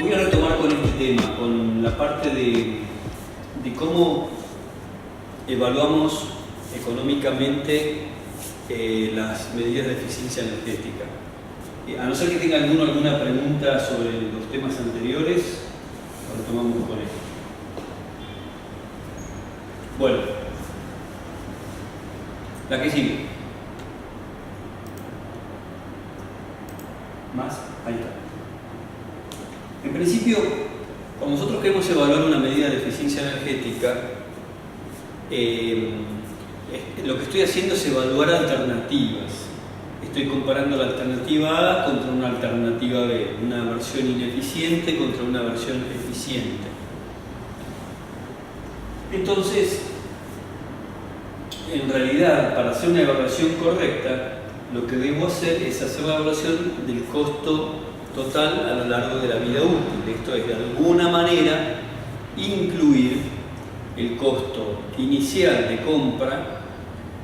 voy a retomar con este tema, con la parte de cómo evaluamos económicamente las medidas de eficiencia energética. A no ser que tenga alguna pregunta sobre los temas anteriores, retomamos con esto. Bueno, la que sigue. ¿Más? Ahí está. En principio, cuando nosotros queremos evaluar una medida de eficiencia energética, lo que estoy haciendo es evaluar alternativas. Estoy comparando la alternativa A contra una alternativa B, una versión ineficiente contra una versión eficiente. Entonces, en realidad, para hacer una evaluación correcta, lo que debo hacer es hacer la evaluación del costo total a lo largo de la vida útil. Esto es, de alguna manera, incluir el costo inicial de compra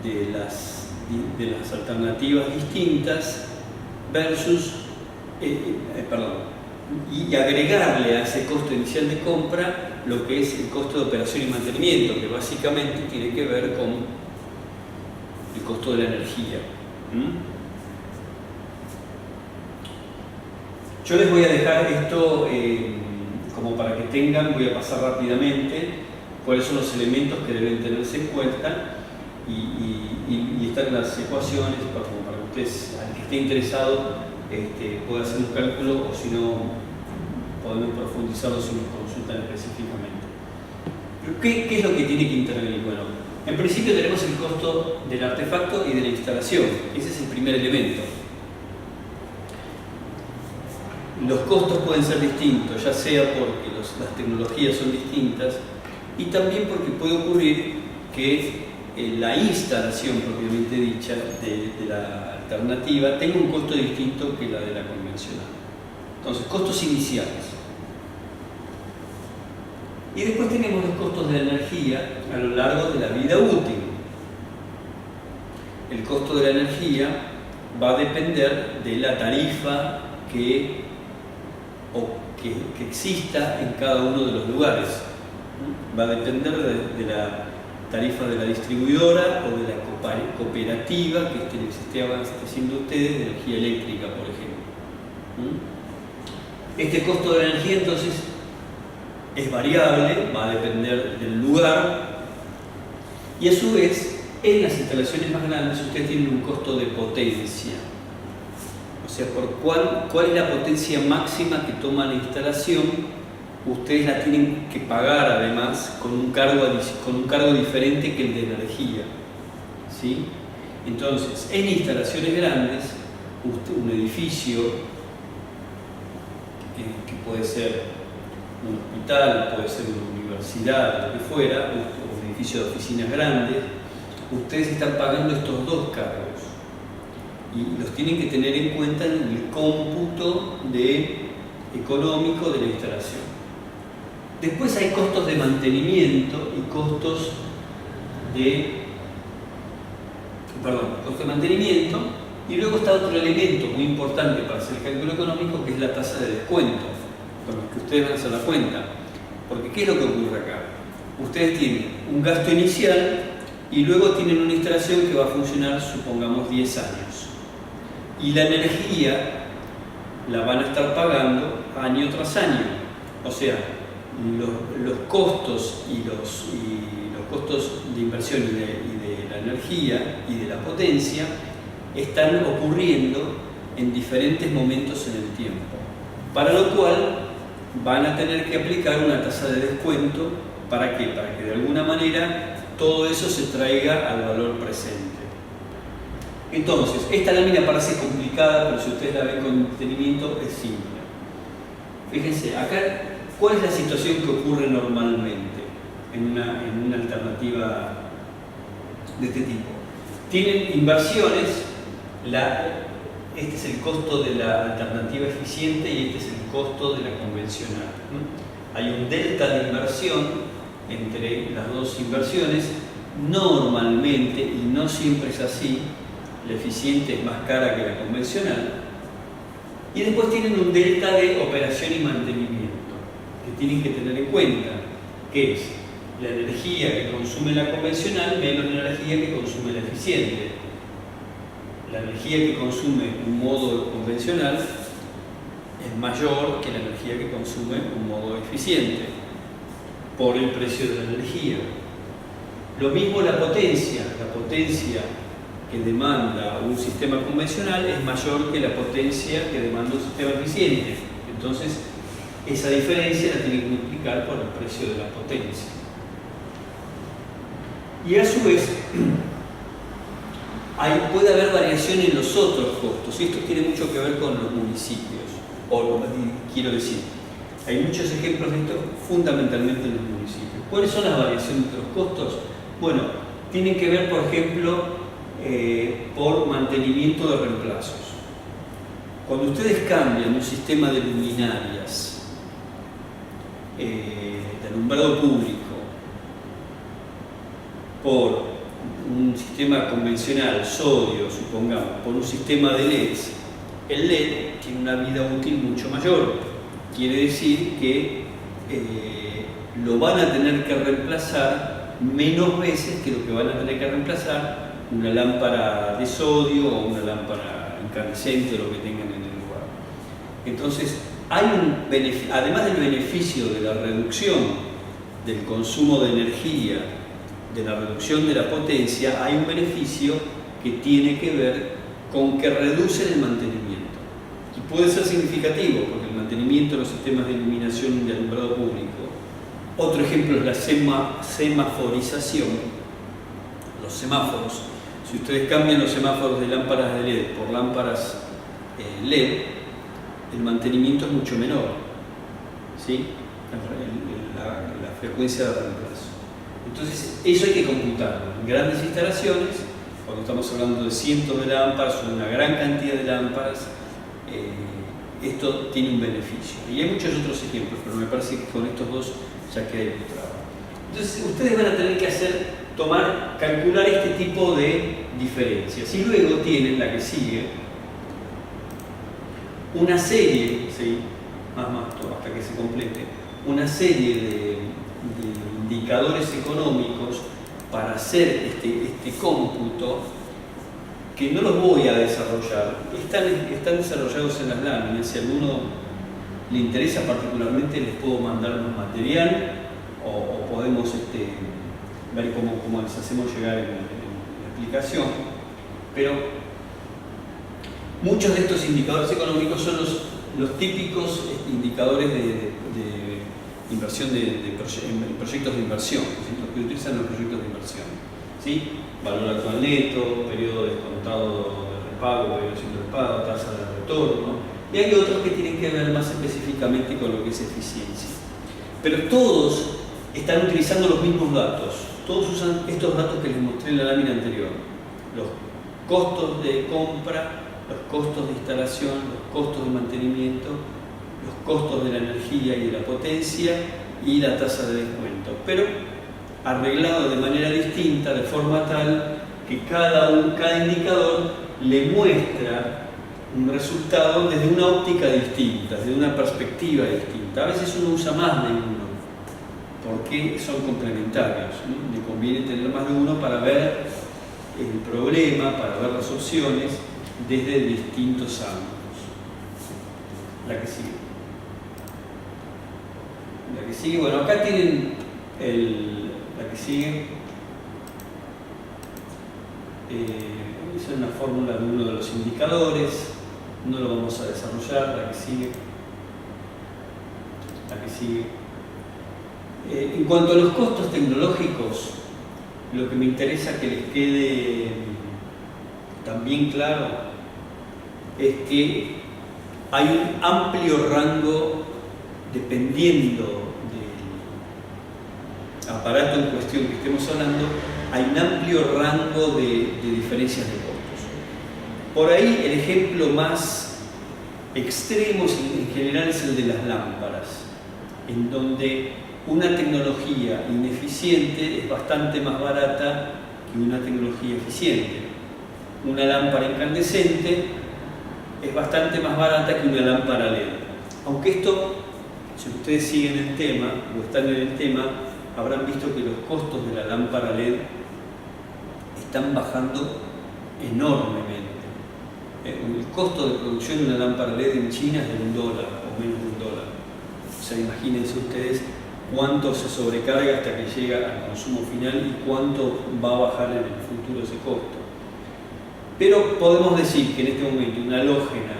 de las alternativas distintas versus, y agregarle a ese costo inicial de compra lo que es el costo de operación y mantenimiento, que básicamente tiene que ver con el costo de la energía. Yo les voy a dejar esto como para que tengan, voy a pasar rápidamente cuáles son los elementos que deben tenerse en cuenta y están las ecuaciones para que ustedes, al que esté interesado, pueda hacer un cálculo, o si no, podemos profundizarlo si nos consultan específicamente. Pero ¿qué es lo que tiene que intervenir? Bueno, en principio tenemos el costo del artefacto y de la instalación. Ese es el primer elemento. Los costos pueden ser distintos, ya sea porque las tecnologías son distintas y también porque puede ocurrir que la instalación propiamente dicha de la alternativa tenga un costo distinto que la de la convencional. Entonces, costos iniciales. Y después tenemos los costos de la energía a lo largo de la vida útil. El costo de la energía va a depender de la tarifa que exista en cada uno de los lugares. Va a depender de la tarifa de la distribuidora o de la cooperativa que estaban haciendo ustedes de energía eléctrica, por ejemplo. Este costo de la energía, entonces, es variable, va a depender del lugar, y a su vez, en las instalaciones más grandes, ustedes tienen un costo de potencia. O sea, cuál es la potencia máxima que toma la instalación, ustedes la tienen que pagar además con un cargo diferente que el de energía. ¿Sí? Entonces, en instalaciones grandes, un edificio que puede ser un hospital, puede ser una universidad, lo que fuera, un edificio de oficinas grandes, ustedes están pagando estos dos cargos y los tienen que tener en cuenta en el cómputo económico de la instalación. Después hay costos de mantenimiento y costos de mantenimiento, y luego está otro elemento muy importante para hacer el cálculo económico, que es la tasa de descuento, con lo que ustedes van a hacer la cuenta. Porque ¿qué es lo que ocurre acá? Ustedes tienen un gasto inicial y luego tienen una instalación que va a funcionar, supongamos, 10 años. Y la energía la van a estar pagando año tras año. O sea, los costos y los costos de inversión y de la energía y de la potencia están ocurriendo en diferentes momentos en el tiempo, para lo cual van a tener que aplicar una tasa de descuento. ¿Para qué? Para que de alguna manera todo eso se traiga al valor presente. Entonces, esta lámina parece complicada, pero si ustedes la ven con detenimiento es simple. Fíjense, acá, ¿cuál es la situación que ocurre normalmente en una alternativa de este tipo? Tienen inversiones, este es el costo de la alternativa eficiente y este es el costo de la convencional. Hay un delta de inversión entre las dos inversiones. Normalmente, y no siempre es así, la eficiente es más cara que la convencional. Y después tienen un delta de operación y mantenimiento. tienen que tener en cuenta, que es la energía que consume la convencional menos la energía que consume la eficiente. La energía que consume un modo convencional es mayor que la energía que consume un modo eficiente por el precio de la energía. Lo mismo la potencia que demanda un sistema convencional es mayor que la potencia que demanda un sistema eficiente. Entonces, esa diferencia la tiene que multiplicar por el precio de la potencia. Y a su vez, puede haber variación en los otros costos, y esto tiene mucho que ver con los municipios, quiero decir, hay muchos ejemplos de esto, fundamentalmente en los municipios. ¿Cuáles son las variaciones de los costos? Bueno, tienen que ver, por ejemplo, por mantenimiento de reemplazos. Cuando ustedes cambian un sistema de luminarias, de alumbrado público, por un sistema convencional, sodio, supongamos, por un sistema de LEDs, el LED tiene una vida útil mucho mayor. Quiere decir que lo van a tener que reemplazar menos veces que lo que van a tener que reemplazar una lámpara de sodio o una lámpara incandescente o lo que tengan en el lugar. Entonces, hay además del beneficio de la reducción del consumo de energía, de la reducción de la potencia, hay un beneficio que tiene que ver con que reducen el mantenimiento. Y puede ser significativo, porque el mantenimiento de los sistemas de iluminación de alumbrado público. Otro ejemplo es la semaforización, los semáforos. Si ustedes cambian los semáforos de lámparas de LED por lámparas LED, el mantenimiento es mucho menor, ¿sí? La frecuencia de reemplazo. Entonces, eso hay que computarlo. En grandes instalaciones, cuando estamos hablando de cientos de lámparas o de una gran cantidad de lámparas, esto tiene un beneficio. Y hay muchos otros ejemplos, pero me parece que con estos dos ya queda ilustrado. Entonces, ustedes van a tener que calcular este tipo de diferencias. Y luego tienen la que sigue, una serie, ¿sí? más hasta que se complete, una serie de indicadores económicos para hacer este cómputo, que no los voy a desarrollar, están desarrollados en las láminas. Si a alguno le interesa particularmente, les puedo mandar un material o podemos ver cómo les hacemos llegar en la explicación. Pero muchos de estos indicadores económicos son los típicos indicadores de inversión en proyectos de inversión, ¿sí? Los que utilizan los proyectos de inversión, ¿sí? Valor actual neto, periodo descontado de repago, periodo sin repago, tasa de retorno, y hay otros que tienen que ver más específicamente con lo que es eficiencia. Pero todos están utilizando los mismos datos, todos usan estos datos que les mostré en la lámina anterior: los costos de compra, los costos de instalación, los costos de mantenimiento, los costos de la energía y de la potencia y la tasa de descuento, pero arreglado de manera distinta, de forma tal que cada indicador le muestra un resultado desde una óptica distinta, desde una perspectiva distinta. A veces uno usa más de uno, porque son complementarios, ¿no? Le conviene tener más de uno para ver el problema, para ver las opciones desde distintos ángulos. La que sigue. La que sigue, bueno, acá tienen la que sigue. Esa es una fórmula de uno de los indicadores, no lo vamos a desarrollar. La que sigue. La que sigue. En cuanto a los costos tecnológicos, lo que me interesa que les quede también claro es que hay un amplio rango, dependiendo del aparato en cuestión que estemos hablando, hay un amplio rango de diferencias de costos. Por ahí el ejemplo más extremo en general es el de las lámparas, en donde una tecnología ineficiente es bastante más barata que una tecnología eficiente. Una lámpara incandescente es bastante más barata que una lámpara LED. Aunque esto si ustedes siguen el tema o están en el tema, habrán visto que los costos de la lámpara LED están bajando enormemente. El costo de producción de una lámpara LED en China es de $1 o menos de $1. O sea, imagínense ustedes cuánto se sobrecarga hasta que llega al consumo final y cuánto va a bajar en el futuro ese costo. Pero podemos decir que en este momento una halógena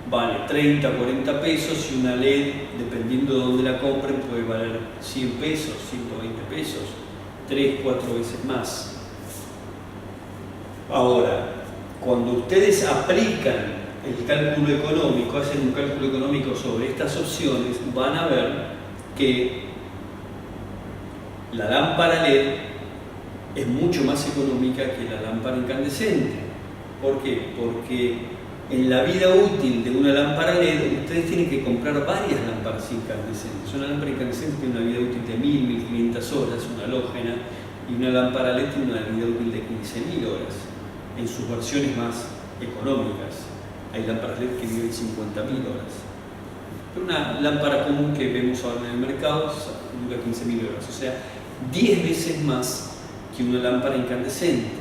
vale 30, 40 pesos y una LED, dependiendo de dónde la compren, puede valer 100 pesos, 120 pesos, 3, 4 veces más. Ahora, cuando ustedes aplican el cálculo económico, hacen un cálculo económico sobre estas opciones, van a ver que la lámpara LED es mucho más económica que la lámpara incandescente. ¿Por qué? Porque en la vida útil de una lámpara LED ustedes tienen que comprar varias lámparas incandescentes. Una lámpara incandescente tiene una vida útil de 1000, 1500 horas, una halógena, y una lámpara LED tiene una vida útil de 15.000 horas, en sus versiones más económicas. Hay lámparas LED que viven 50.000 horas. Pero una lámpara común que vemos ahora en el mercado dura 15.000 horas, o sea, 10 veces más que una lámpara incandescente.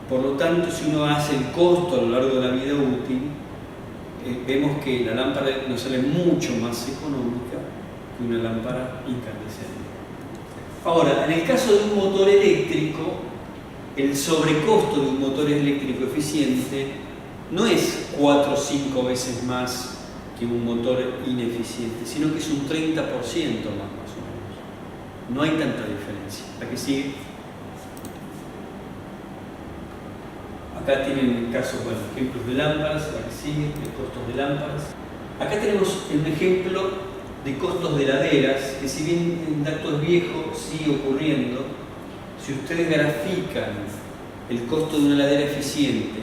Por lo tanto, si uno hace el costo a lo largo de la vida útil, vemos que la lámpara LED nos sale mucho más económica que una lámpara incandescente. Ahora, en el caso de un motor eléctrico, el sobrecosto de un motor eléctrico eficiente no es 4 o 5 veces más que un motor ineficiente, sino que es un 30% más o menos. No hay tanta diferencia. La que sigue. Acá tienen casos, bueno, ejemplos de lámparas, la que sigue, de costos de lámparas. Acá tenemos un ejemplo de costos de heladeras, que si bien en datos viejos sigue ocurriendo, si ustedes grafican el costo de una heladera eficiente,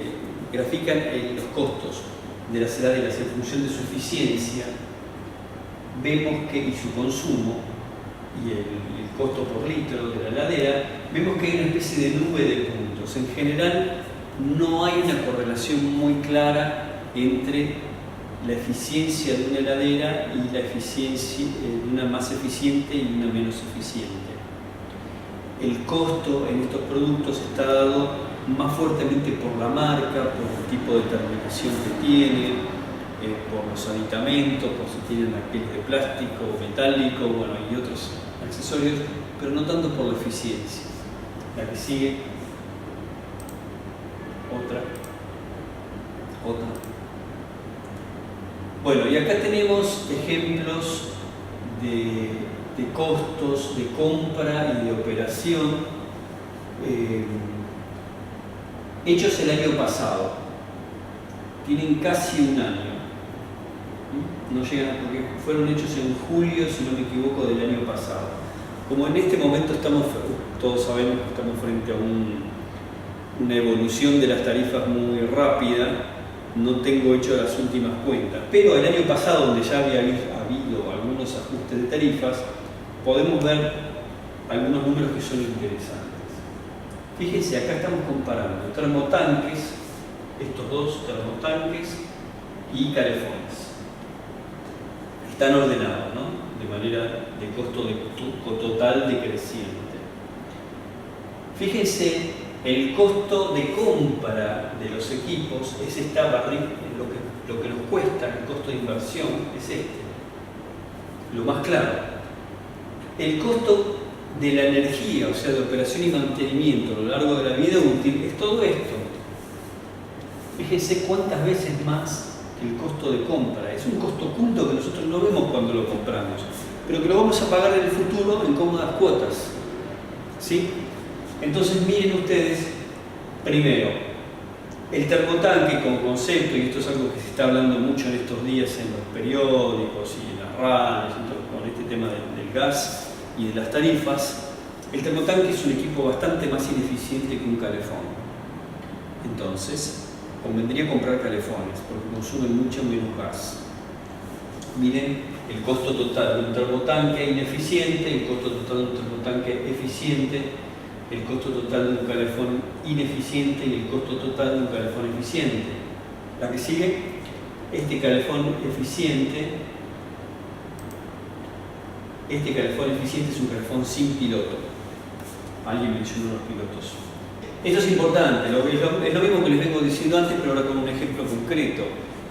grafican los costos de las heladeras en función de su eficiencia, vemos que, y su consumo, y el costo por litro de la heladera, vemos que hay una especie de nube de puntos. En general, no hay una correlación muy clara entre la eficiencia de una heladera y la eficiencia de una más eficiente y una menos eficiente. El costo en estos productos está dado más fuertemente por la marca, por el tipo de terminación que tiene, por los aditamentos, por si tienen aquellos de plástico o metálico, bueno, y otros accesorios, pero no tanto por la eficiencia. La que sigue. Otra. Bueno, y acá tenemos ejemplos de costos de compra y de operación hechos el año pasado. Tienen casi un año. No llegan, porque fueron hechos en julio, si no me equivoco, del año pasado. Como en este momento todos sabemos que estamos frente a una evolución de las tarifas muy rápida, no tengo hecho las últimas cuentas, pero el año pasado, donde ya había habido algunos ajustes de tarifas, podemos ver algunos números que son interesantes. Fíjense, acá estamos comparando termotanques, estos dos termotanques y calefones. Están ordenados, ¿no? De manera de costo total decreciente. Fíjense, el costo de compra de los equipos es esta barrita, lo que nos cuesta, el costo de inversión es este. Lo más claro. El costo de la energía, o sea, de operación y mantenimiento a lo largo de la vida útil, es todo esto. Fíjense cuántas veces más que el costo de compra. Es un costo oculto que nosotros no vemos cuando lo compramos, pero que lo vamos a pagar en el futuro en cómodas cuotas. ¿Sí? Entonces miren ustedes, primero, el termotanque como concepto, y esto es algo que se está hablando mucho en estos días en los periódicos y en las radios, con este tema del gas y de las tarifas, el termotanque es un equipo bastante más ineficiente que un calefón. Entonces, convendría comprar calefones porque consumen mucho menos gas. Miren el costo total de un termotanque ineficiente, el costo total de un termotanque eficiente, el costo total de un calefón ineficiente y el costo total de un calefón eficiente. La que sigue, este calefón eficiente Este calefón eficiente es un calefón sin piloto. Alguien mencionó los pilotos. Esto es importante, es lo mismo que les vengo diciendo antes, pero ahora con un ejemplo concreto.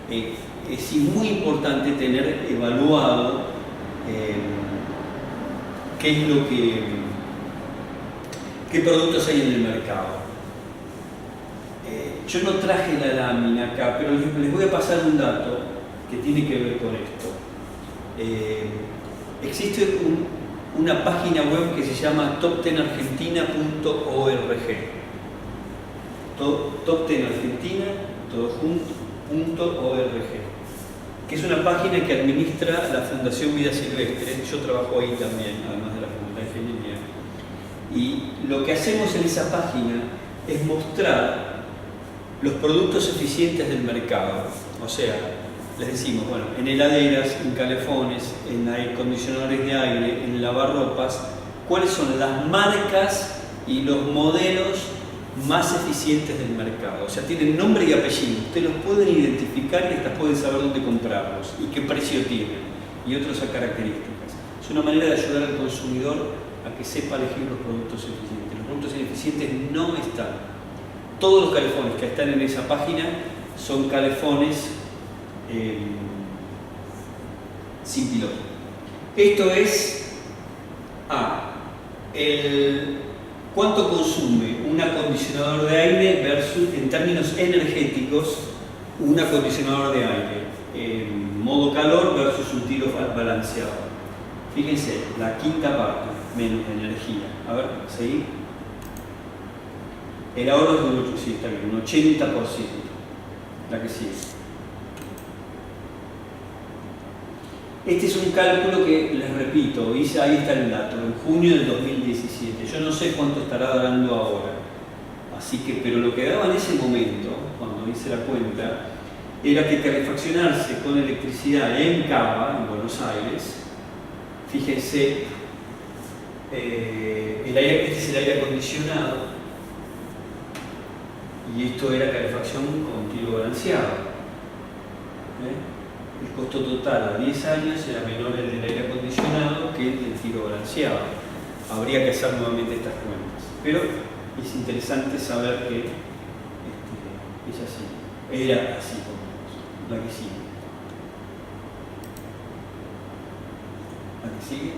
Es muy importante tener evaluado qué productos hay en el mercado. Yo no traje la lámina acá, pero les voy a pasar un dato que tiene que ver con esto. Existe una página web que se llama top10argentina.org. top10argentina, todo junto.org, que es una página que administra la Fundación Vida Silvestre. Yo trabajo ahí también, además de la Facultad de Ingeniería. Y lo que hacemos en esa página es mostrar los productos eficientes del mercado. O sea, les decimos, bueno, en heladeras, en calefones, en acondicionadores de aire, en lavarropas, cuáles son las marcas y los modelos más eficientes del mercado. O sea, tienen nombre y apellido. Ustedes los pueden identificar y hasta pueden saber dónde comprarlos y qué precio tienen y otras características. Es una manera de ayudar al consumidor a que sepa elegir los productos eficientes. Los productos ineficientes no están. Todos los calefones que están en esa página son calefones sin piloto. Esto es cuánto consume un acondicionador de aire versus, en términos energéticos, un acondicionador de aire. Modo calor versus un tiro balanceado. Fíjense, la quinta parte menos de energía. A ver, seguí. El ahorro es de un 80%. La que sigue. Este es un cálculo que, les repito, ahí está el dato, en junio del 2017. Yo no sé cuánto estará dando ahora. Así que, pero lo que daba en ese momento, cuando hice la cuenta, era que calefaccionarse con electricidad en Cava, en Buenos Aires, fíjense, este es el aire acondicionado, y esto era calefacción con tiro balanceado. El costo total a 10 años era menor el del aire acondicionado que el del tiro balanceado. Habría que hacer nuevamente estas cuentas. Pero es interesante saber que es así. Era así, la que sigue. La que sigue.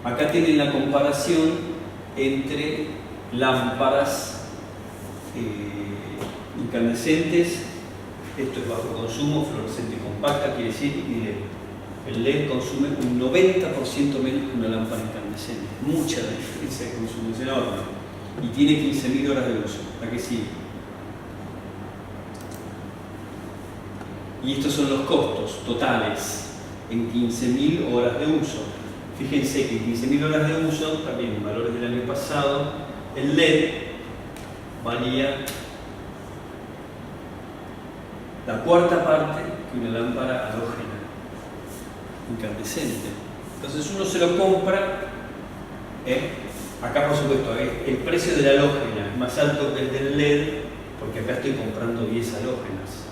Acá tienen la comparación entre lámparas incandescentes. Esto es bajo consumo, fluorescente compacta, quiere decir que el LED consume un 90% menos que una lámpara incandescente. Mucha diferencia de consumo, es enorme. Y tiene 15.000 horas de uso. ¿A qué sigue? Y estos son los costos totales en 15.000 horas de uso. Fíjense que en 15.000 horas de uso, también en valores del año pasado, el LED valía la cuarta parte que una lámpara halógena incandescente. Entonces uno se lo compra, acá por supuesto el precio de la halógena es más alto que el del LED, porque acá estoy comprando 10 halógenas,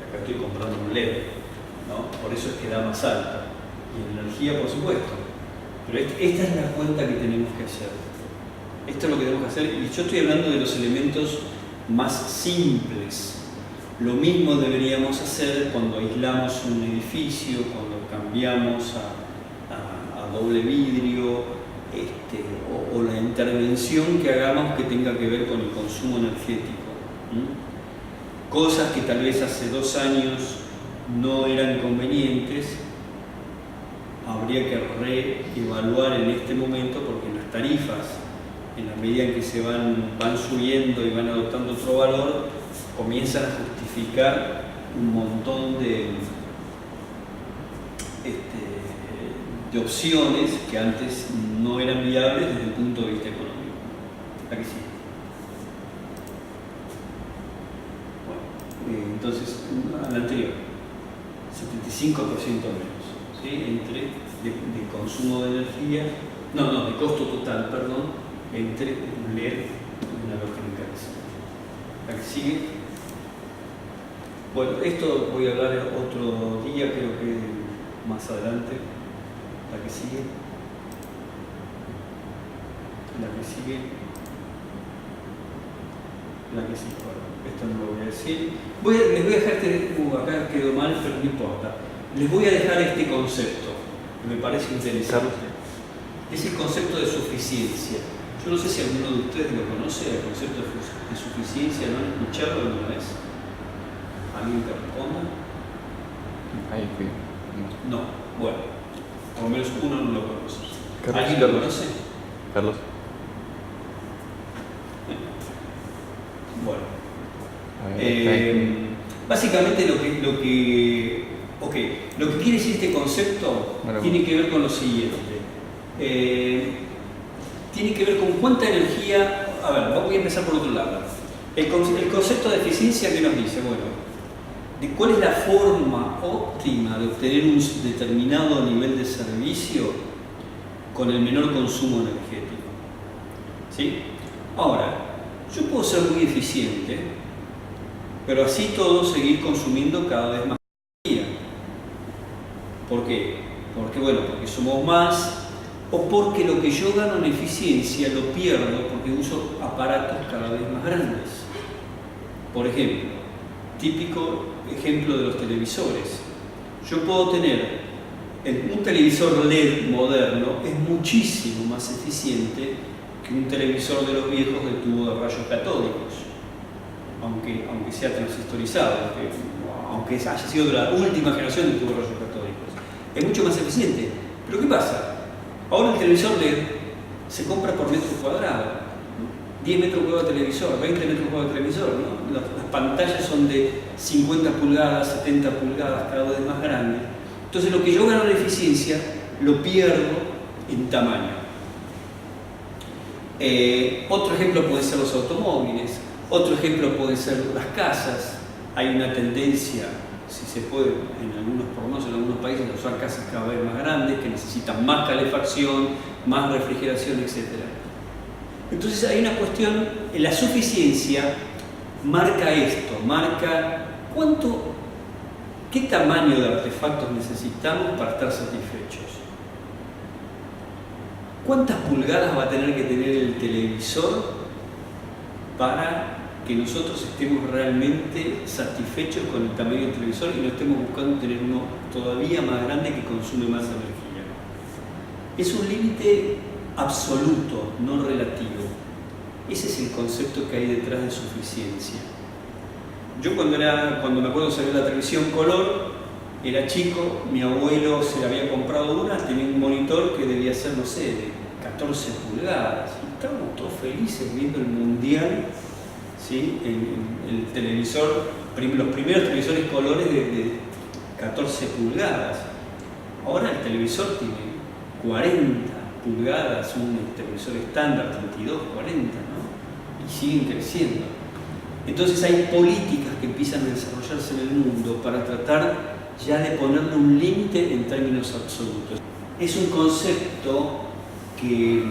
acá estoy comprando un LED, ¿no? Por eso es que da más alta, y en energía por supuesto. Pero esta es la cuenta que tenemos que hacer. Esto es lo que tenemos que hacer, y yo estoy hablando de los elementos más simples. Lo mismo deberíamos hacer cuando aislamos un edificio, cuando cambiamos a doble vidrio, o la intervención que hagamos que tenga que ver con el consumo energético. Cosas que tal vez hace 2 años no eran convenientes, habría que reevaluar en este momento, porque las tarifas, en la medida en que se van subiendo y van adoptando otro valor, comienzan a justificar un montón de opciones que antes no eran viables desde el punto de vista económico. Aquí sí. Bueno, entonces, al anterior, 75% menos, ¿sí? Entre de consumo de energía, de costo total, perdón, entre un LED y una halógena incandescente. Aquí sigue. Bueno, esto voy a hablar otro día, creo que más adelante. La que sigue. La que sigue. La que sigue. Bueno, esto no lo voy a decir. Les voy a dejar acá quedó mal, pero no importa. Les voy a dejar este concepto, que me parece interesante. Es el concepto de suficiencia. Yo no sé si alguno de ustedes lo conoce, el concepto de suficiencia. ¿No han escuchado alguna vez? ¿Alguien que responda? Ahí fui. No. Bueno, por lo menos uno no lo conoce. Carlos, ¿Alguien lo conoce? Carlos. Bueno. Ahí. Básicamente lo que quiere decir este concepto tiene que ver con lo siguiente. Tiene que ver con cuánta energía. A ver, voy a empezar por otro lado. El concepto de eficiencia que nos dice, bueno, de cuál es la forma óptima de obtener un determinado nivel de servicio con el menor consumo energético. ¿Sí? Ahora, yo puedo ser muy eficiente, pero así todo seguir consumiendo cada vez más energía. ¿Por qué? Porque somos más, o porque lo que yo gano en eficiencia lo pierdo porque uso aparatos cada vez más grandes. Por ejemplo, típico ejemplo de los televisores. Yo puedo tener un televisor LED moderno, es muchísimo más eficiente que un televisor de los viejos de tubo de rayos catódicos, aunque sea transistorizado, aunque haya sido de la última generación de tubo de rayos catódicos. Es mucho más eficiente. Pero ¿qué pasa? Ahora el televisor LED se compra por metro cuadrado. 10 metros cuadrados de televisor, 20 metros cuadrados de televisor, ¿no? Las pantallas son de 50 pulgadas, 70 pulgadas, cada vez más grandes. Entonces lo que yo gano en eficiencia lo pierdo en tamaño. Otro ejemplo puede ser los automóviles, otro ejemplo puede ser las casas. Hay una tendencia, si se puede, por lo menos en algunos países, a usar casas cada vez más grandes, que necesitan más calefacción, más refrigeración, etc. Entonces hay una cuestión, la suficiencia marca esto, marca qué tamaño de artefactos necesitamos para estar satisfechos. ¿Cuántas pulgadas va a tener que tener el televisor para que nosotros estemos realmente satisfechos con el tamaño del televisor y no estemos buscando tener uno todavía más grande que consume más energía? Es un límite absoluto, no relativo. Ese es el concepto que hay detrás de suficiencia. Yo cuando me acuerdo de salir la televisión color, era chico, mi abuelo se le había comprado una, tenía un monitor que debía ser, no sé, de 14 pulgadas. Y estábamos todos felices viendo el mundial, ¿sí? El televisor, los primeros televisores colores de 14 pulgadas. Ahora el televisor tiene 40 pulgadas, un televisor estándar, 32, 40, ¿no? Y siguen creciendo. Entonces hay políticas que empiezan a desarrollarse en el mundo para tratar ya de ponerle un límite en términos absolutos. Es un concepto que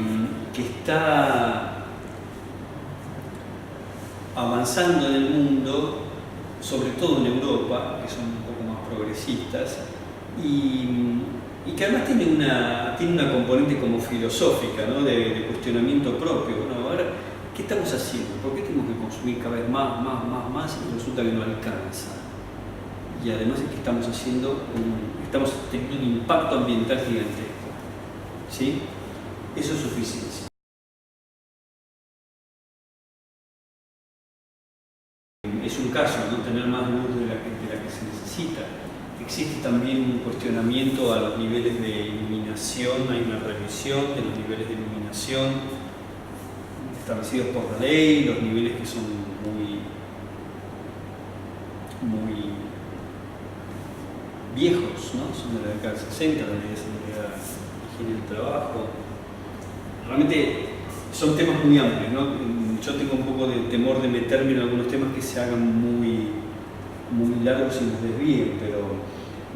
está avanzando en el mundo, sobre todo en Europa, que son un poco más progresistas, y que además tiene una componente como filosófica, ¿no? de cuestionamiento propio. Bueno, a ver, ¿qué estamos haciendo? ¿Por qué tenemos que consumir cada vez más y resulta que no alcanza? Y además es que estamos teniendo un impacto ambiental gigantesco. ¿Sí? Eso es suficiencia. Es un caso, no tener más luz de la que se necesita. Existe también un cuestionamiento a los niveles de iluminación, hay una revisión de los niveles de iluminación establecidos por la ley, los niveles que son muy viejos, ¿no? Son de la década del 60, la ley de seguridad y higiene del trabajo. Realmente son temas muy amplios, ¿no? Yo tengo un poco de temor de meterme en algunos temas que se hagan muy largos y nos desvíen, pero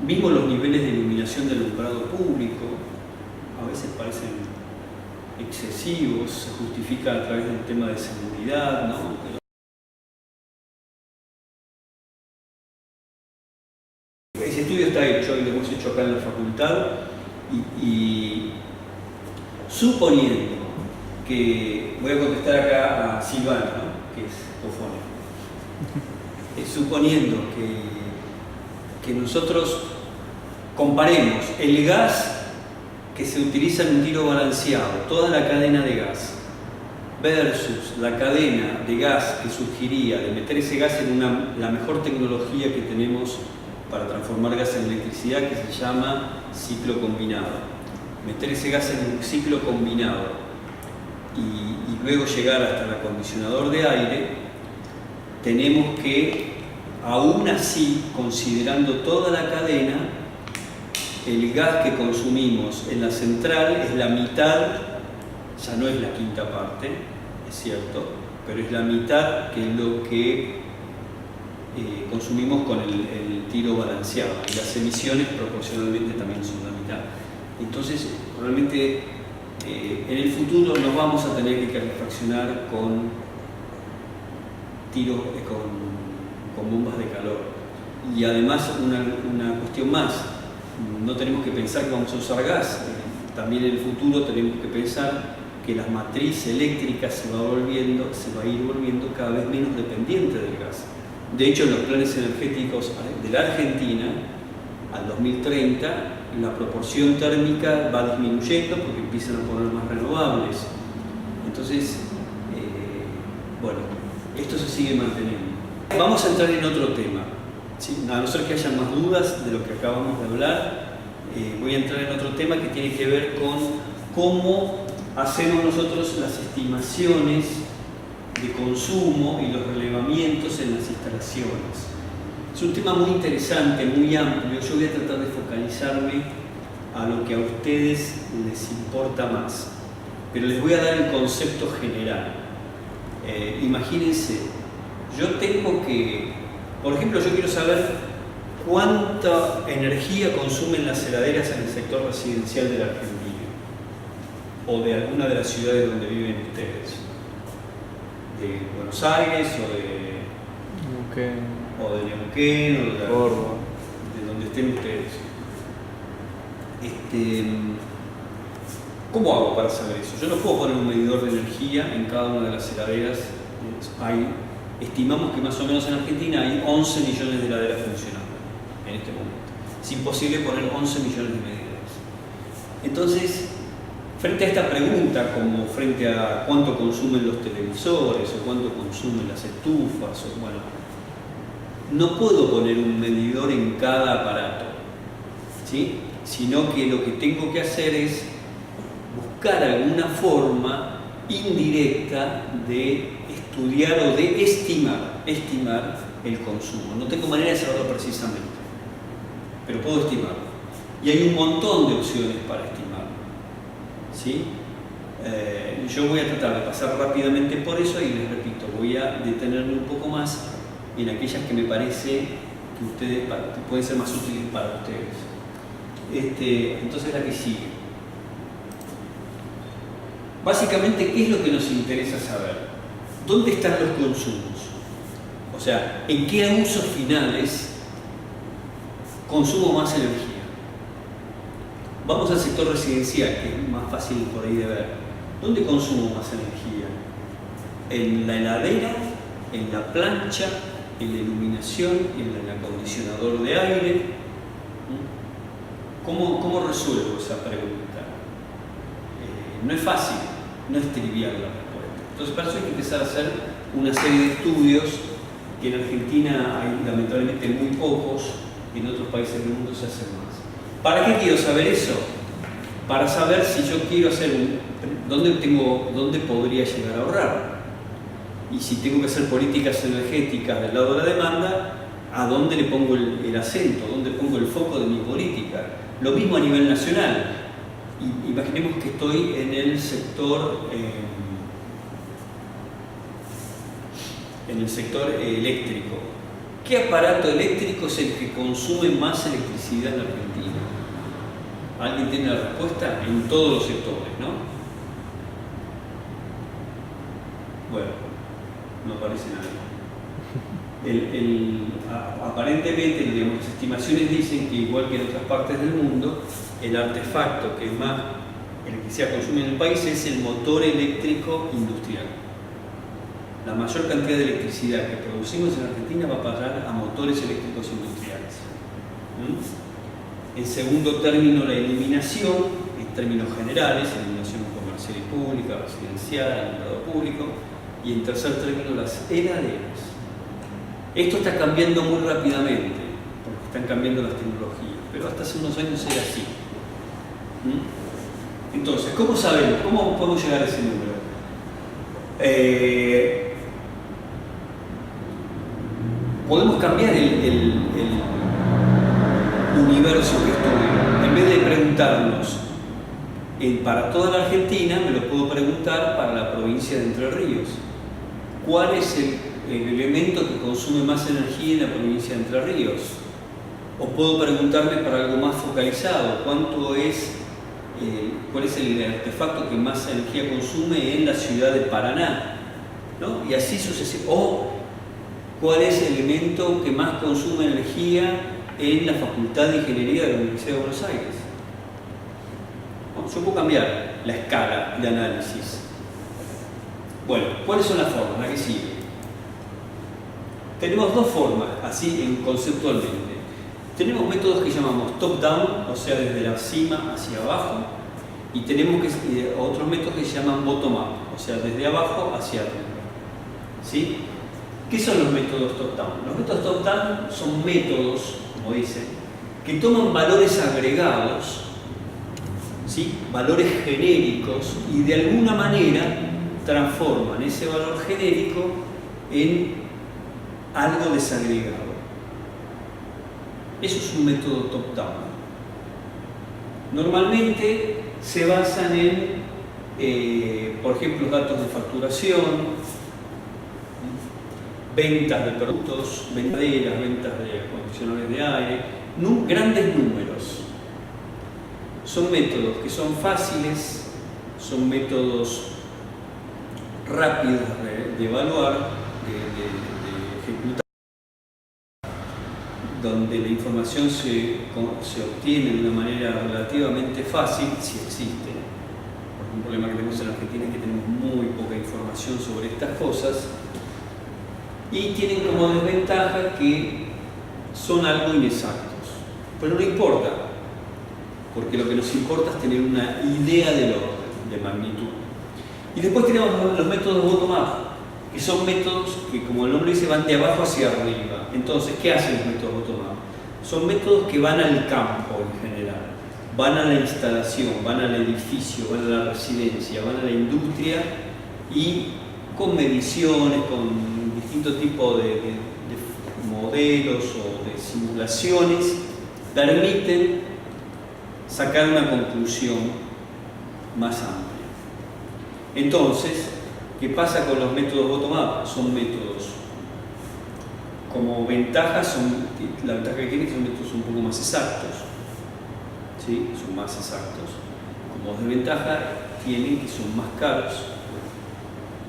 mismo los niveles de iluminación del alumbrado público a veces parecen excesivos, se justifica a través del tema de seguridad, ¿no? Ese estudio está hecho y lo hemos hecho acá en la facultad Y suponiendo que, voy a contestar acá a Silvana, ¿no? Que es cofónico, suponiendo que nosotros comparemos el gas que se utiliza en un tiro balanceado, toda la cadena de gas, versus la cadena de gas que surgiría de meter ese gas en la mejor tecnología que tenemos para transformar gas en electricidad, que se llama ciclo combinado. Meter ese gas en un ciclo combinado y luego llegar hasta el acondicionador de aire, tenemos que, aún así, considerando toda la cadena, el gas que consumimos en la central es la mitad, ya no es la quinta parte, es cierto, pero es la mitad que es lo que consumimos con el tiro balanceado, y las emisiones proporcionalmente también son la mitad. Entonces, realmente en el futuro nos vamos a tener que calefaccionar con bombas de calor. Y además una cuestión más, no tenemos que pensar que vamos a usar gas, también en el futuro tenemos que pensar que la matriz eléctrica se va a ir volviendo cada vez menos dependiente del gas. De hecho, en los planes energéticos de la Argentina, al 2030, la proporción térmica va disminuyendo porque empiezan a poner más renovables. Entonces, bueno, esto se sigue manteniendo. Vamos a entrar en otro tema, ¿sí? A no ser que haya más dudas de lo que acabamos de hablar, voy a entrar en otro tema que tiene que ver con cómo hacemos nosotros las estimaciones de consumo y los relevamientos en las instalaciones. Es un tema muy interesante, muy amplio. Yo voy a tratar de focalizarme a lo que a ustedes les importa más, pero les voy a dar el concepto general. Imagínense, yo tengo que, por ejemplo, yo quiero saber cuánta energía consumen las heladeras en el sector residencial de la Argentina o de alguna de las ciudades donde viven ustedes, de Buenos Aires o de Neuquén o de Córdoba, de donde estén ustedes. ¿Cómo hago para saber eso? Yo no puedo poner un medidor de energía en cada una de las heladeras. Estimamos que más o menos en Argentina hay 11 millones de heladeras funcionando en este momento. Es imposible poner 11 millones de medidores. Entonces, frente a esta pregunta, como frente a cuánto consumen los televisores o cuánto consumen las estufas, bueno, no puedo poner un medidor en cada aparato, ¿sí? Sino que lo que tengo que hacer es buscar alguna forma indirecta de estudiar o de estimar el consumo. No tengo manera de saberlo precisamente, pero puedo estimarlo. Y hay un montón de opciones para estimarlo, ¿sí? Yo voy a tratar de pasar rápidamente por eso y les repito, voy a detenerme un poco más en aquellas que me parece que pueden ser más útiles para ustedes. Entonces la que sigue. Básicamente, ¿qué es lo que nos interesa saber? ¿Dónde están los consumos? O sea, ¿en qué usos finales consumo más energía? Vamos al sector residencial, que es más fácil por ahí de ver. ¿Dónde consumo más energía? ¿En la heladera? ¿En la plancha? ¿En la iluminación? ¿En el acondicionador de aire? ¿Cómo resuelvo esa pregunta? No es fácil, no es trivial la respuesta. Entonces, para eso hay que empezar a hacer una serie de estudios que en Argentina hay lamentablemente muy pocos, y en otros países del mundo se hacen más. ¿Para qué quiero saber eso? Para saber si yo quiero hacer dónde podría llegar a ahorrar. Y si tengo que hacer políticas energéticas del lado de la demanda, ¿a dónde le pongo el acento? ¿Dónde pongo el foco de mi política? Lo mismo a nivel nacional. Imaginemos que estoy en el sector eléctrico. ¿Qué aparato eléctrico es el que consume más electricidad en Argentina? ¿Alguien tiene la respuesta? En todos los sectores, ¿no? Bueno, no aparece nadie. aparentemente, digamos, las estimaciones dicen que igual que en otras partes del mundo, el artefacto que más electricidad consume en el país es el motor eléctrico industrial. La mayor cantidad de electricidad que producimos en Argentina va a parar a motores eléctricos industriales. En segundo término, la iluminación, en términos generales, iluminación comercial y pública, residencial, alumbrado público, y en tercer término, las heladeras. Esto está cambiando muy rápidamente, porque están cambiando las tecnologías, pero hasta hace unos años era así. Entonces, ¿cómo sabemos? ¿Cómo podemos llegar a ese número? Podemos cambiar el universo que estudio. En vez de preguntarnos para toda la Argentina, me lo puedo preguntar para la provincia de Entre Ríos. ¿Cuál es el elemento que consume más energía en la provincia de Entre Ríos? O puedo preguntarme para algo más focalizado, ¿cuál es el artefacto que más energía consume en la ciudad de Paraná? ¿No? Y así sucesivamente. O ¿cuál es el elemento que más consume energía en la Facultad de Ingeniería de la Universidad de Buenos Aires? Bueno, yo puedo cambiar la escala de análisis. Bueno, ¿cuáles son las formas? La que sigue. Tenemos dos formas, así conceptualmente. Tenemos métodos que llamamos top-down, o sea, desde la cima hacia abajo, y tenemos otros métodos que se llaman bottom-up, o sea, desde abajo hacia arriba. ¿Sí? ¿Qué son los métodos top-down? Los métodos top-down son métodos, como dicen, que toman valores agregados, ¿sí? Valores genéricos, y de alguna manera transforman ese valor genérico en algo desagregado. Eso es un método top-down. Normalmente se basan en, por ejemplo, datos de facturación, ventas de productos, venderas, ventas de acondicionadores de aire, grandes números. Son métodos que son fáciles, son métodos rápidos de evaluar, de ejecutar, donde la información se obtiene de una manera relativamente fácil, si existe. Porque un problema que tenemos en Argentina es que tenemos muy poca información sobre estas cosas y tienen como desventaja que son algo inexactos. Pero no importa, porque lo que nos importa es tener una idea del orden, de magnitud. Y después tenemos los métodos bottom-up, que son métodos que, como el nombre dice, van de abajo hacia arriba. Entonces, ¿qué hacen los métodos bottom-up? Son métodos que van al campo en general, van a la instalación, van al edificio, van a la residencia, van a la industria y con mediciones, con distintos tipos de modelos o de simulaciones, permiten sacar una conclusión más amplia. Entonces, ¿qué pasa con los métodos bottom-up? Son métodos, como ventajas, la ventaja que tienen son métodos un poco más exactos, ¿sí? Son más exactos. Como desventaja tienen que son más caros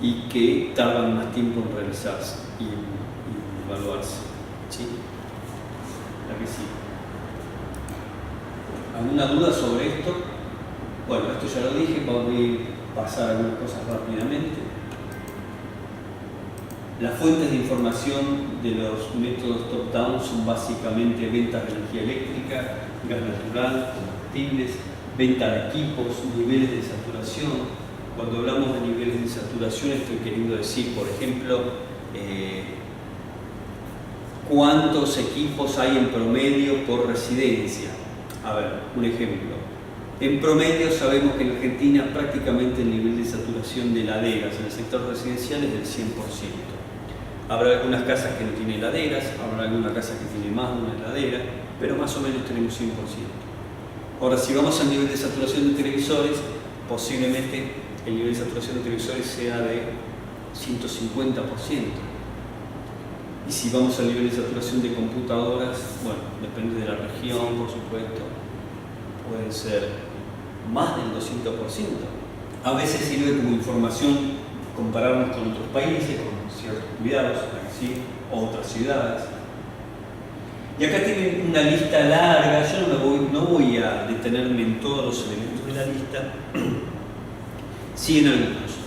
y que tardan más tiempo en realizarse y evaluarse, ¿sí? La que sigue. ¿Alguna duda sobre esto? Bueno, esto ya lo dije, voy a pasar algunas cosas rápidamente. Las fuentes de información de los métodos top-down son básicamente ventas de energía eléctrica, gas natural, combustibles, venta de equipos, niveles de saturación. Cuando hablamos de niveles de saturación estoy queriendo decir, por ejemplo, cuántos equipos hay en promedio por residencia. A ver, un ejemplo. En promedio sabemos que en Argentina prácticamente el nivel de saturación de heladeras en el sector residencial es del 100%. Habrá algunas casas que no tienen heladeras, habrá alguna casa que tiene más de una heladera, pero más o menos tenemos 100%. Ahora, si vamos al nivel de saturación de televisores, posiblemente el nivel de saturación de televisores sea de 150%. Y si vamos al nivel de saturación de computadoras, bueno, depende de la región, por supuesto, pueden ser más del 200%. A veces sirve como información compararnos con otros países, con ciertos cuidados, ¿sí? otras ciudades. Y acá tienen una lista larga, yo no voy a detenerme en todos los elementos de la lista, sí en algunos,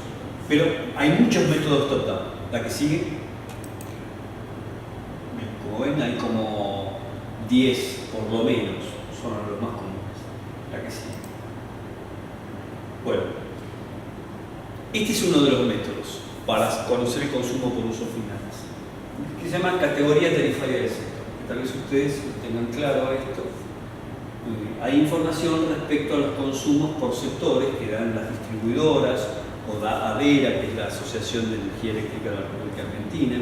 pero hay muchos métodos top-down. La que sigue, como ven, hay como 10 por lo menos, son los más comunes. La que sigue. Bueno, este es uno de los métodos para conocer el consumo por usos finales, que se llama categoría tarifaria del sector. Tal vez ustedes tengan claro esto. Hay información respecto a los consumos por sectores que dan las distribuidoras o da ADERA, que es la Asociación de Energía Eléctrica de la República Argentina,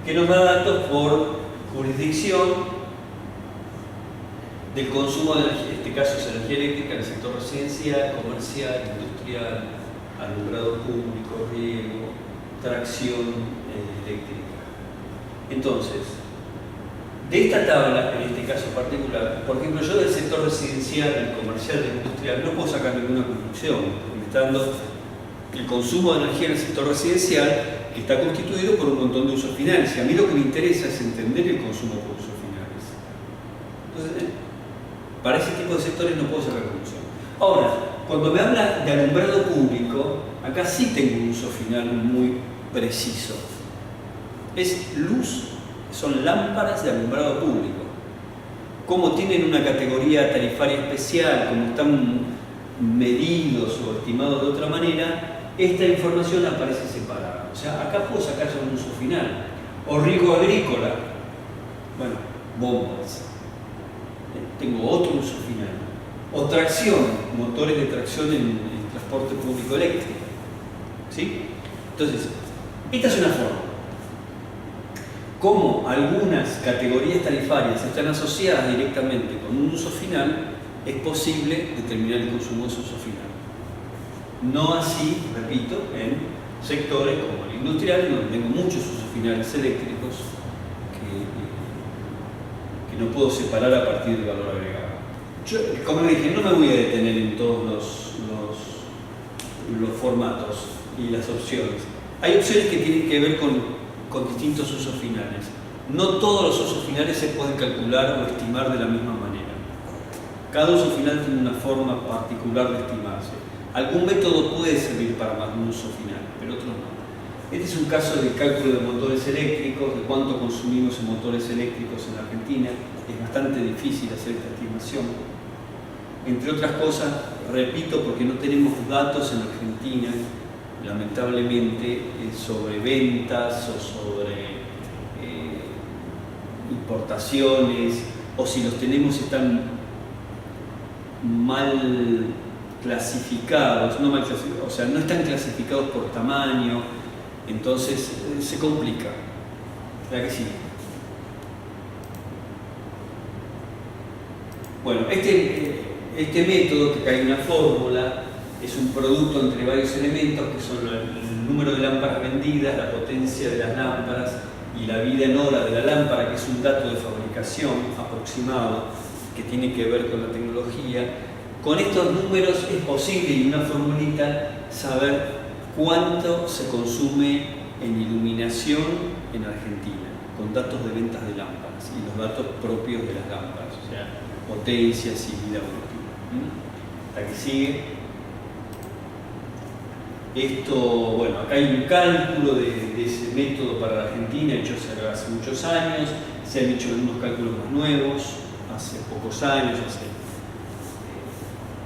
que nos da datos por jurisdicción del consumo de energía, en este caso es energía eléctrica en el sector residencial, comercial, industrial, alumbrado público, riego, tracción eléctrica. Entonces, de esta tabla, en este caso particular, por ejemplo, yo del sector residencial, del comercial, del industrial, no puedo sacar ninguna conclusión, porque me está dando el consumo de energía en el sector residencial, que está constituido por un montón de usos finales. Y a mí lo que me interesa es entender el consumo por usos finales. Entonces, para ese tipo de sectores no puedo sacar conclusión. Ahora, cuando me habla de alumbrado público, acá sí tengo un uso final muy preciso. Es luz. Son lámparas de alumbrado público. Como tienen una categoría tarifaria especial, como están medidos o estimados de otra manera, esta información aparece separada. O sea, acá puedo sacar un uso final. O riego agrícola, bueno, bombas. Tengo otro uso final. O tracción, motores de tracción en transporte público eléctrico. ¿Sí? Entonces, esta es una forma. Como algunas categorías tarifarias están asociadas directamente con un uso final, es posible determinar el consumo de ese uso final. No así, repito, en sectores como el industrial, donde tengo muchos usos finales eléctricos que no puedo separar a partir del valor agregado. Yo, como dije, no me voy a detener en todos los formatos y las opciones. Hay opciones que tienen que ver con distintos usos finales. No todos los usos finales se pueden calcular o estimar de la misma manera. Cada uso final tiene una forma particular de estimarse. Algún método puede servir para más de un uso final, pero otros no. Este es un caso de cálculo de motores eléctricos, de cuánto consumimos en motores eléctricos en la Argentina. Es bastante difícil hacer esta estimación. Entre otras cosas, repito, porque no tenemos datos en Argentina, lamentablemente, sobre ventas o sobre importaciones, o si los tenemos están mal clasificados, o sea, no están clasificados por tamaño, entonces se complica. ¿Verdad que sí? Bueno, este método, que hay una fórmula, es un producto entre varios elementos que son el número de lámparas vendidas, la potencia de las lámparas y la vida en hora de la lámpara, que es un dato de fabricación aproximado que tiene que ver con la tecnología. Con estos números es posible, y una formulita, saber cuánto se consume en iluminación en Argentina, con datos de ventas de lámparas y los datos propios de las lámparas, o sea, potencias y vida útil. La que sigue. Esto, bueno, acá hay un cálculo de ese método para la Argentina, hecho hace muchos años. Se han hecho algunos cálculos más nuevos, hace pocos años, hace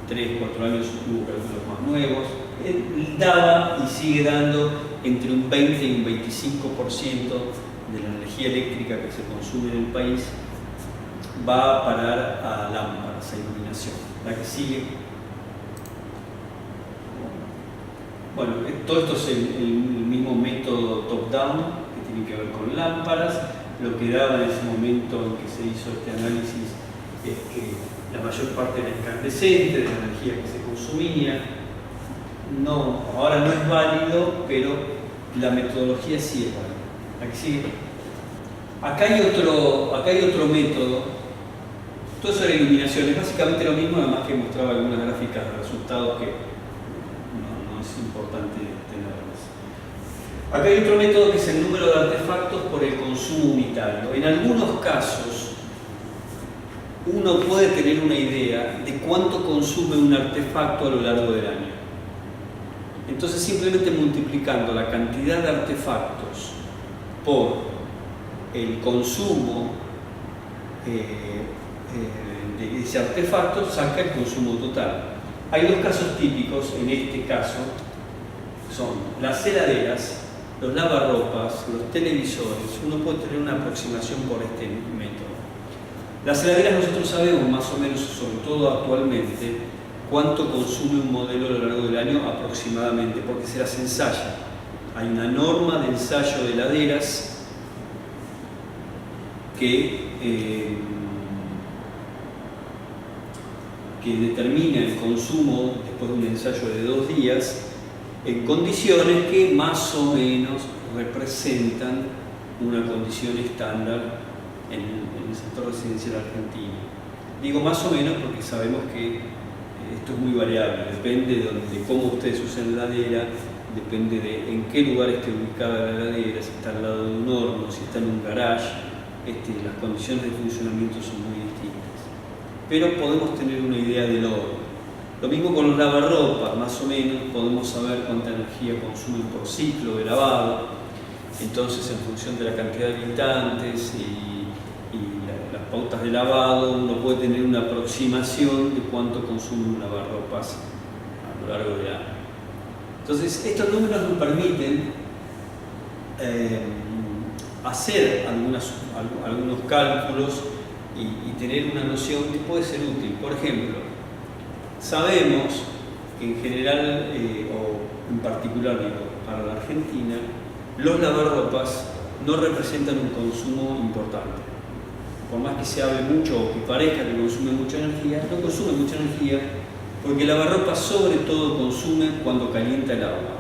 3, 4 años hubo cálculos más nuevos. Daba y sigue dando entre un 20 y un 25% de la energía eléctrica que se consume en el país va a parar a lámparas, a iluminación. La que sigue. Bueno, todo esto es el mismo método top-down que tiene que ver con lámparas. Lo que daba en ese momento en que se hizo este análisis es que la mayor parte era incandescente, de la energía que se consumía. No, ahora no es válido, pero la metodología sí es válida. Aquí sigue. Acá hay otro método. Todo eso era iluminación, es básicamente lo mismo, además que mostraba algunas gráficas de resultados que no es importante tenerlas. Acá hay otro método que es el número de artefactos por el consumo unitario. En algunos casos, uno puede tener una idea de cuánto consume un artefacto a lo largo del año. Entonces, simplemente multiplicando la cantidad de artefactos por el consumo de ese artefacto, saca el consumo total. Hay dos casos típicos en este caso, son las heladeras, los lavarropas, los televisores. Uno puede tener una aproximación por este método. Las heladeras nosotros sabemos más o menos, sobre todo actualmente, cuánto consume un modelo a lo largo del año aproximadamente, porque se las ensaya. Hay una norma de ensayo de heladeras que determina el consumo después de un ensayo de 2 días en condiciones que más o menos representan una condición estándar en el sector residencial argentino. Digo más o menos porque sabemos que esto es muy variable, depende de cómo ustedes usen la heladera, depende de en qué lugar esté ubicada la heladera, si está al lado de un horno, si está en un garage, las condiciones de funcionamiento son muy distintas. Pero podemos tener una idea del orden. Lo mismo con los lavarropas, más o menos podemos saber cuánta energía consumen por ciclo de lavado. Entonces, en función de la cantidad de habitantes y las pautas de lavado, uno puede tener una aproximación de cuánto consume un lavarropas a lo largo del año. Entonces, estos números nos permiten hacer algunos cálculos y tener una noción que puede ser útil. Por ejemplo, sabemos que en general, o en particular para la Argentina, los lavarropas no representan un consumo importante. Por más que se hable mucho o que parezca que consume mucha energía, no consume mucha energía porque el lavarropas sobre todo consume cuando calienta el agua.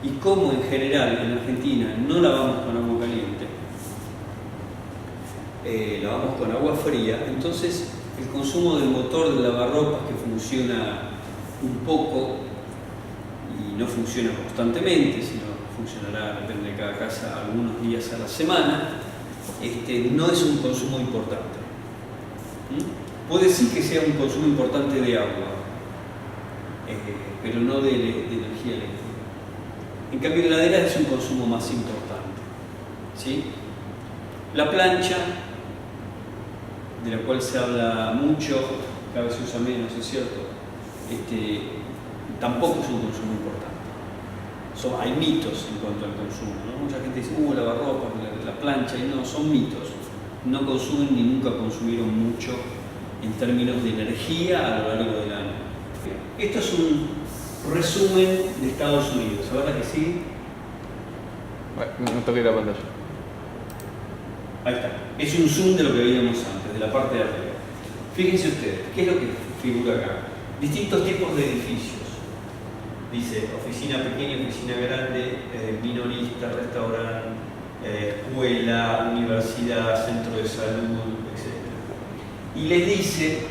Y como en general en Argentina no lavamos con agua caliente, lavamos con agua fría, entonces el consumo del motor del lavarropas, que funciona un poco y no funciona constantemente, sino funcionará, depende de cada casa, algunos días a la semana, no es un consumo importante. Puede sí que sea un consumo importante de agua, pero no de energía eléctrica. En cambio, la heladera es un consumo más importante, ¿sí? La plancha, de la cual se habla mucho, cada vez se usa menos, es cierto, tampoco es un consumo importante. Hay mitos en cuanto al consumo, ¿no? Mucha gente dice, lavarropas, la plancha, y no, son mitos. No consumen ni nunca consumieron mucho en términos de energía a lo largo del año. Esto es un resumen de Estados Unidos. ¿Ahora que sí? No toqué la pantalla. Ahí está. Es un zoom de lo que veíamos antes, de la parte de arriba. Fíjense ustedes, ¿qué es lo que figura acá? Distintos tipos de edificios. Dice oficina pequeña, oficina grande, minorista, restaurante, escuela, universidad, centro de salud, etc. Y les dice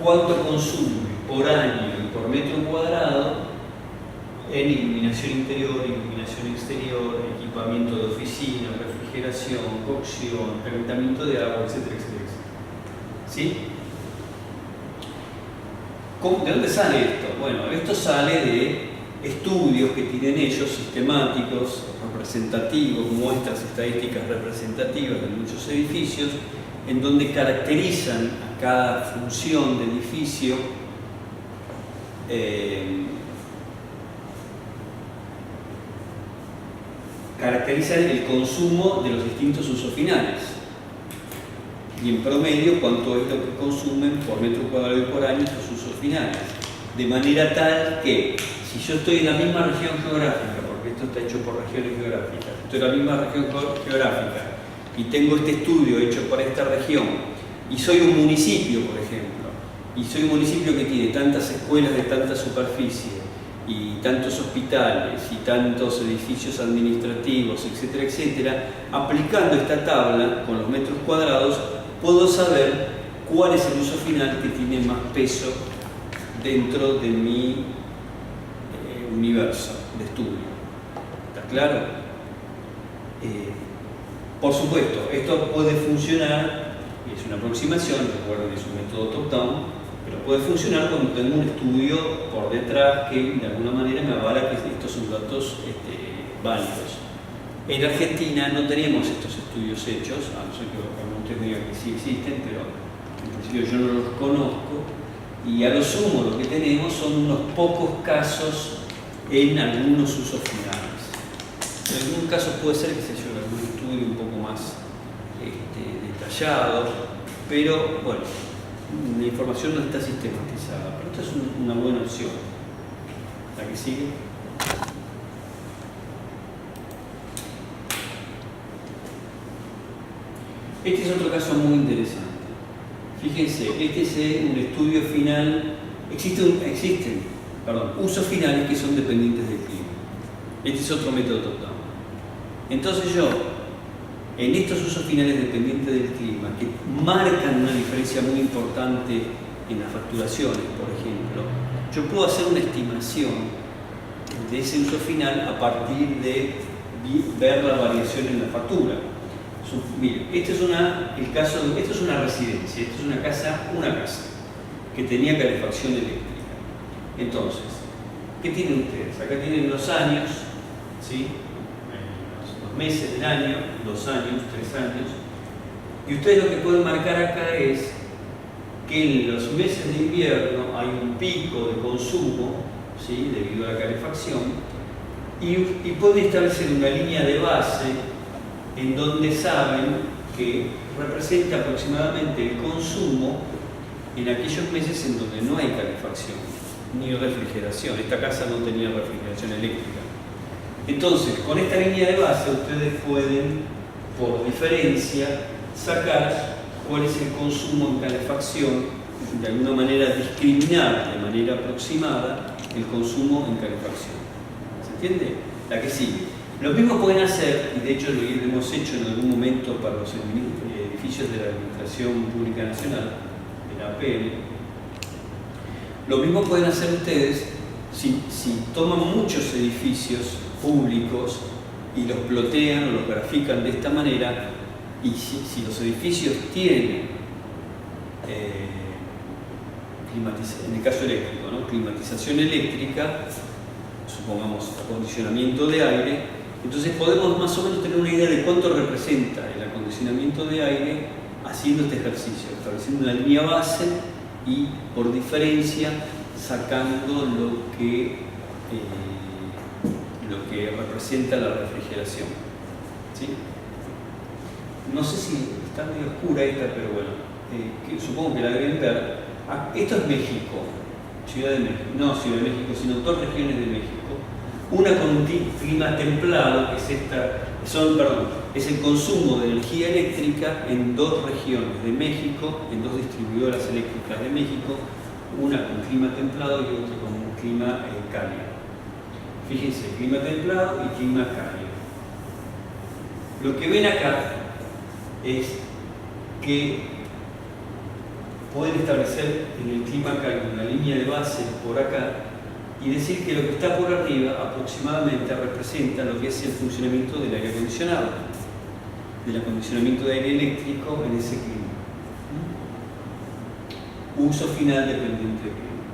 cuánto consume por año y por metro cuadrado en iluminación interior, iluminación exterior, equipamiento de oficina, refrigeración, cocción, calentamiento de agua, etcétera, etcétera. ¿Sí? ¿De dónde sale esto? Bueno, esto sale de estudios que tienen ellos, sistemáticos, representativos, muestras estadísticas representativas de muchos edificios, en donde caracterizan a cada función de edificio caracterizan el consumo de los distintos usos finales. Y en promedio, cuánto es lo que consumen por metro cuadrado y por año estos usos finales. De manera tal que, si yo estoy en la misma región geográfica, porque esto está hecho por regiones geográficas, estoy en la misma región geográfica y tengo este estudio hecho por esta región, y soy un municipio, por ejemplo, y soy un municipio que tiene tantas escuelas de tanta superficie, y tantos hospitales, y tantos edificios administrativos, etcétera, etcétera, aplicando esta tabla con los metros cuadrados, puedo saber cuál es el uso final que tiene más peso dentro de mi universo de estudio. ¿Está claro? Por supuesto, esto puede funcionar, es una aproximación, recuerden, es un método top-down, pero puede funcionar cuando tengo un estudio por detrás que de alguna manera me avala que estos son datos válidos. En Argentina no tenemos estos estudios hechos, a no ser que usted me diga que sí existen, pero en principio yo no los conozco, y a lo sumo lo que tenemos son unos pocos casos en algunos usos finales. En algún caso puede ser que se lleve algún estudio un poco más detallado, pero bueno, la información no está sistematizada, pero esto es una buena opción. ¿La que sigue? Este es otro caso muy interesante. Fíjense, este es un estudio final. Existen usos finales que son dependientes del clima. Este es otro método top-down. Entonces yo, en estos usos finales dependientes del clima, que marcan una diferencia muy importante en las facturaciones, por ejemplo, yo puedo hacer una estimación de ese uso final a partir de ver la variación en la factura. Miren, esto es una residencia, esto es una casa que tenía calefacción eléctrica. Entonces, ¿qué tienen ustedes? Acá tienen los años, ¿sí? Los meses del año, 2 años, 3 años, y ustedes lo que pueden marcar acá es que en los meses de invierno hay un pico de consumo, ¿sí? Debido a la calefacción, y pueden establecer una línea de base en donde saben que representa aproximadamente el consumo en aquellos meses en donde no hay calefacción ni refrigeración. Esta casa no tenía refrigeración eléctrica. Entonces, con esta línea de base ustedes pueden, por diferencia, sacar cuál es el consumo en calefacción, de alguna manera discriminar de manera aproximada el consumo en calefacción. ¿Se entiende? La que sigue. Lo mismo pueden hacer, y de hecho lo hemos hecho en algún momento para los edificios de la Administración Pública Nacional, de la APN. Lo mismo pueden hacer ustedes si toman muchos edificios públicos y los plotean o los grafican de esta manera, y si los edificios tienen, en el caso eléctrico, ¿no? Climatización eléctrica, supongamos acondicionamiento de aire, entonces podemos más o menos tener una idea de cuánto representa el acondicionamiento de aire haciendo este ejercicio, estableciendo una línea base y por diferencia sacando lo que representa la refrigeración. ¿Sí? No sé si está medio oscura esta, pero bueno, supongo que la deben ver. Esto es México, Ciudad de México, no Ciudad de México, sino 2 regiones de México. Una con un clima templado, que es el consumo de energía eléctrica en 2 regiones de México, en 2 distribuidoras eléctricas de México, una con clima templado y otra con un clima cálido. Fíjense, clima templado y clima cálido. Lo que ven acá es que pueden establecer en el clima cálido una línea de base por acá y decir que lo que está por arriba aproximadamente representa lo que es el funcionamiento del aire acondicionado, del acondicionamiento de aire eléctrico en ese clima. Uso final dependiente del clima.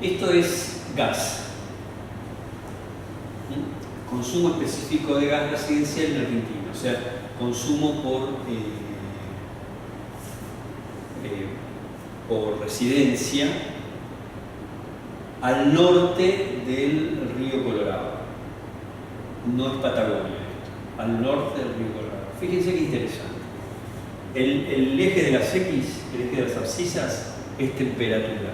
Esto es gas. Consumo específico de gas residencial en Argentina, o sea, consumo por residencia al norte del río Colorado. No es Patagonia esto, al norte del río Colorado. Fíjense qué interesante. El eje de las X, el eje de las abscisas, es temperatura.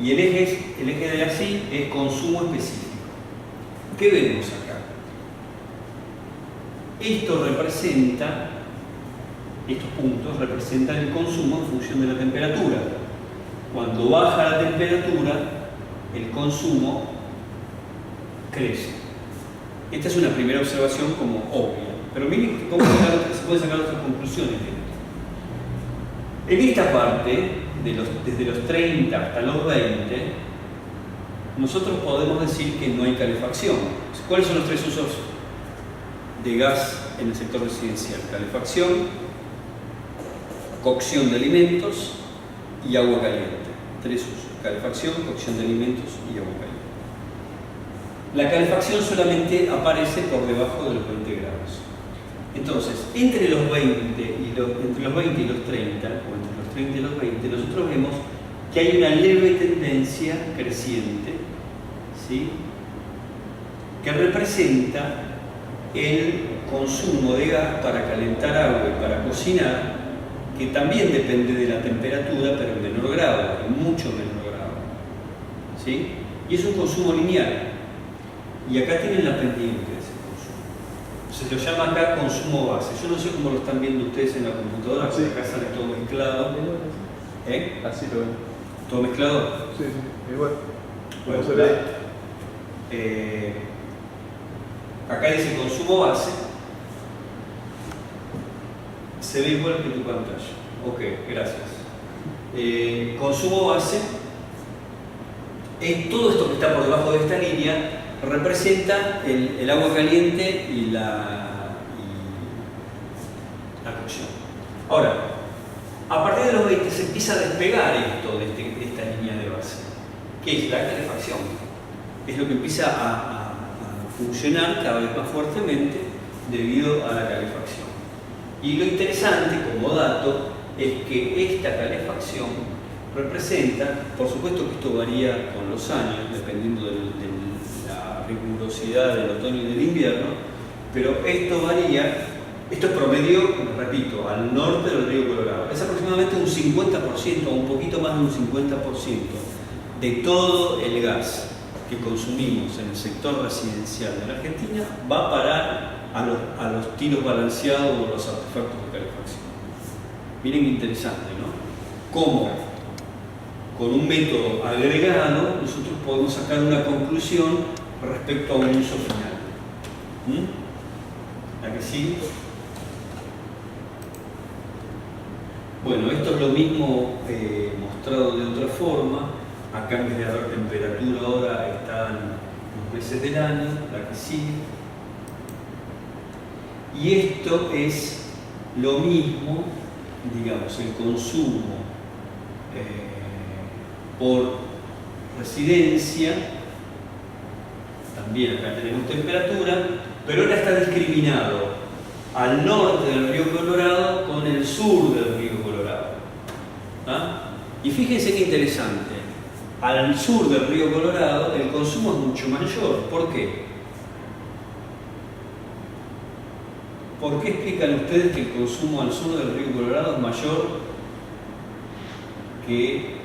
Y el eje de las Y es consumo específico. ¿Qué vemos acá? Esto representa, estos puntos representan el consumo en función de la temperatura. Cuando baja la temperatura, el consumo crece. Esta es una primera observación como obvia, pero miren cómo se pueden sacar otras conclusiones de esto. En esta parte, desde los 30 hasta los 20, nosotros podemos decir que no hay calefacción. ¿Cuáles son los 3 usos de gas en el sector residencial: calefacción, cocción de alimentos y agua caliente. 3 usos: calefacción, cocción de alimentos y agua caliente. La calefacción solamente aparece por debajo de los 20 grados. Entonces, entre los 20 y los 30, o entre los 30 y los 20, nosotros vemos que hay una leve tendencia creciente, ¿sí?, que representa el consumo de gas para calentar agua y para cocinar, que también depende de la temperatura, pero en menor grado, en mucho menor grado, ¿sí? Y es un consumo lineal. Y acá tienen la pendiente de ese consumo. Se lo llama acá consumo base. Yo no sé cómo lo están viendo ustedes en la computadora, porque acá sale todo mezclado. Así lo ven. ¿Todo mezclado? Sí, igual. Bueno, acá dice consumo base. Se ve igual que tu pantalla. Ok, gracias. Consumo base es todo esto que está por debajo de esta línea. Representa el agua caliente y la cocción. Ahora, a partir de los 20 se empieza a despegar esto de esta línea de base, que es la calefacción. Es lo que empieza a funcionar cada vez más fuertemente debido a la calefacción. Y lo interesante como dato es que esta calefacción representa, por supuesto que esto varía con los años, dependiendo de la rigurosidad del otoño y del invierno, pero esto varía, esto es promedio, repito, al norte del río Colorado. Es aproximadamente un 50% o un poquito más de un 50% de todo el gas que consumimos en el sector residencial de la Argentina va a parar a los tiros balanceados o los artefactos de calefacción. Miren qué interesante, ¿no? Cómo con un método agregado nosotros podemos sacar una conclusión respecto a un uso final. ¿A que sí? Bueno, esto es lo mismo mostrado de otra forma. Acá en vez de haber temperatura ahora están los meses del año, la que sigue. Y esto es lo mismo, digamos, el consumo por residencia. También acá tenemos temperatura, pero ahora está discriminado al norte del río Colorado con el sur del río Colorado. ¿Ah? Y fíjense qué interesante. Al sur del río Colorado el consumo es mucho mayor. ¿Por qué? ¿Por qué explican ustedes que el consumo al sur del río Colorado es mayor que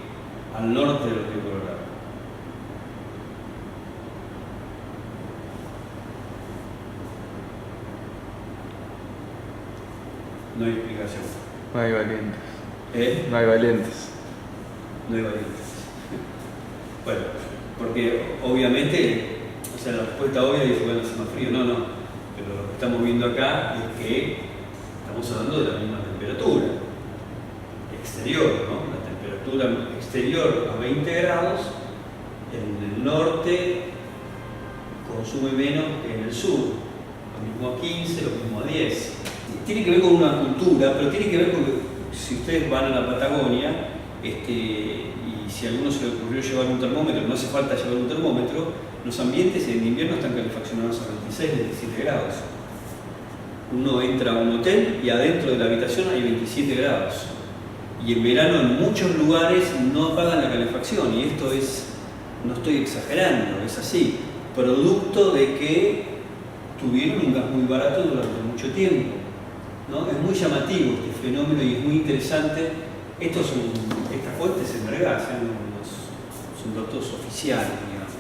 al norte del río Colorado? No hay explicación. No hay valientes. ¿Eh? No hay valientes. No hay valientes. Bueno, porque obviamente, o sea, la respuesta obvia dice, bueno, hace más frío. No, no. Pero lo que estamos viendo acá es que estamos hablando de la misma temperatura exterior, ¿no? La temperatura exterior a 20 grados, en el norte consume menos que en el sur. Lo mismo a 15, lo mismo a 10. Tiene que ver con una cultura, pero tiene que ver con que si ustedes van a la Patagonia, y si a alguno se le ocurrió llevar un termómetro, no hace falta llevar un termómetro, los ambientes en invierno están calefaccionados a 26, 27 grados. Uno entra a un hotel y adentro de la habitación hay 27 grados. Y en verano en muchos lugares no apagan la calefacción, y esto es, no estoy exagerando, es así, producto de que tuvieron un gas muy barato durante mucho tiempo, ¿no? Es muy llamativo este fenómeno y es muy interesante. Estas fuentes en Vergas son datos oficiales, digamos.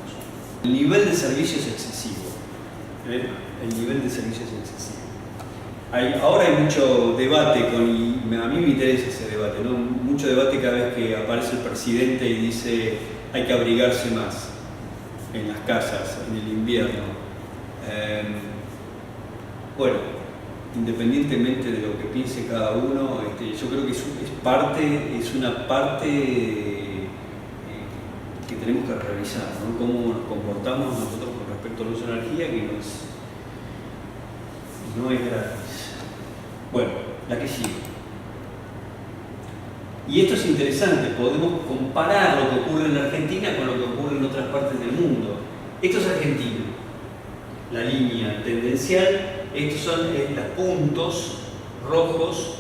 El nivel de servicio es excesivo. El nivel de servicio es excesivo. Ahora hay mucho debate, y a mí me interesa ese debate, ¿no? Mucho debate cada vez que aparece el presidente y dice hay que abrigarse más en las casas, en el invierno. Bueno, independientemente de lo que piense cada uno, yo creo que es una parte que tenemos que revisar, ¿no? Cómo nos comportamos nosotros con respecto al uso de energía, que no no es gratis. Bueno, la que sigue. Y esto es interesante, podemos comparar lo que ocurre en la Argentina con lo que ocurre en otras partes del mundo. Esto es Argentina, la línea tendencial, estos son los puntos rojos,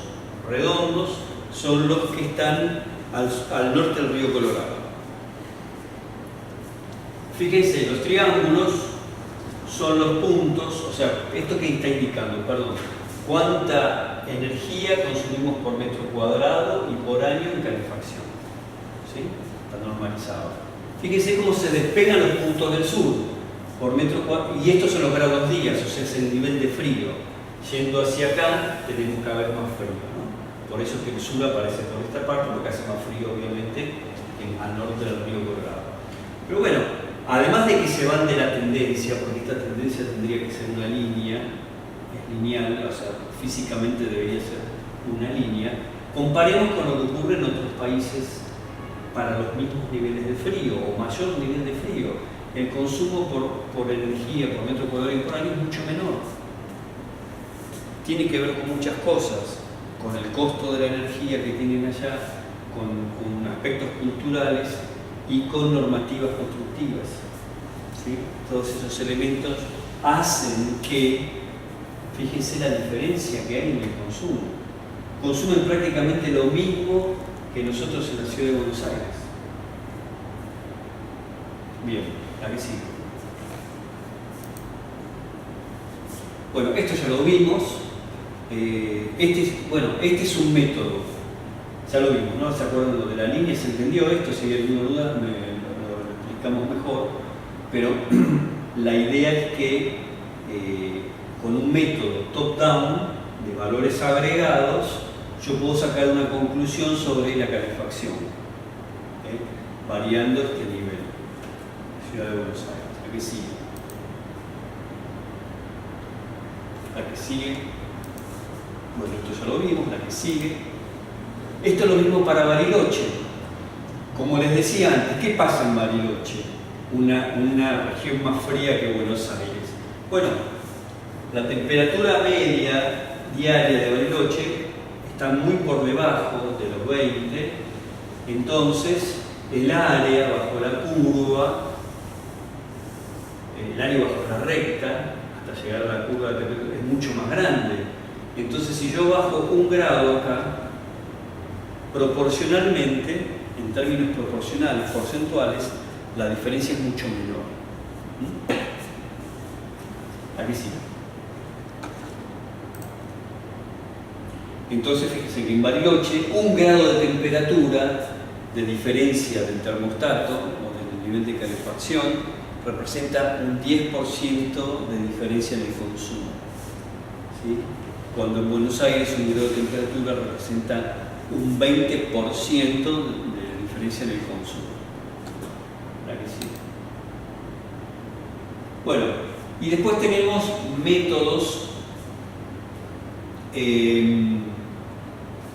redondos, son los que están al norte del río Colorado. Fíjense, los triángulos son los puntos, o sea, ¿esto qué está indicando? Perdón, cuánta energía consumimos por metro cuadrado y por año en calefacción. ¿Sí? Está normalizado. Fíjense cómo se despegan los puntos del sur por metro cuadrado, y estos son los grados días, o sea, es el nivel de frío. Yendo hacia acá tenemos cada vez más frío, ¿no? Por eso es que el sur aparece por esta parte, porque hace más frío obviamente al norte del río Colorado. Pero bueno, además de que se van de la tendencia, porque esta tendencia tendría que ser una línea, es lineal, o sea, físicamente debería ser una línea, comparemos con lo que ocurre en otros países para los mismos niveles de frío o mayor nivel de frío. El consumo por energía, por metro cuadrado y por año es mucho menor. Tiene que ver con muchas cosas, con el costo de la energía que tienen allá, con aspectos culturales y con normativas constructivas. ¿Sí? Todos esos elementos hacen que, fíjense la diferencia que hay en el consumo. Consumen prácticamente lo mismo que nosotros en la ciudad de Buenos Aires. Bien, la que sigue. Bueno, esto ya lo vimos. Este es un método. Ya lo vimos, ¿no? ¿Se acuerdan lo de la línea? ¿Se entendió esto? Si hay alguna duda, lo explicamos mejor. Pero la idea es que con un método top-down de valores agregados, yo puedo sacar una conclusión sobre la calefacción, variando este nivel. Ciudad de Buenos Aires. La que sigue. La que sigue. Bueno, esto ya lo vimos. La que sigue. Esto es lo mismo para Bariloche. Como les decía antes, ¿qué pasa en Bariloche? Una región más fría que Buenos Aires. Bueno, la temperatura media diaria de Bariloche está muy por debajo de los 20, entonces el área bajo la curva, el área bajo la recta, hasta llegar a la curva de temperatura, es mucho más grande. Entonces si yo bajo 1 grado acá, proporcionalmente, en términos proporcionales, porcentuales, la diferencia es mucho menor. Aquí sí. Entonces fíjense que en Bariloche 1 grado de temperatura de diferencia del termostato o del nivel de calefacción representa un 10% de diferencia en el consumo. ¿Sí? Cuando en Buenos Aires 1 grado de temperatura representa un 20% de diferencia en el consumo. La que sigue. Bueno, y después tenemos métodos.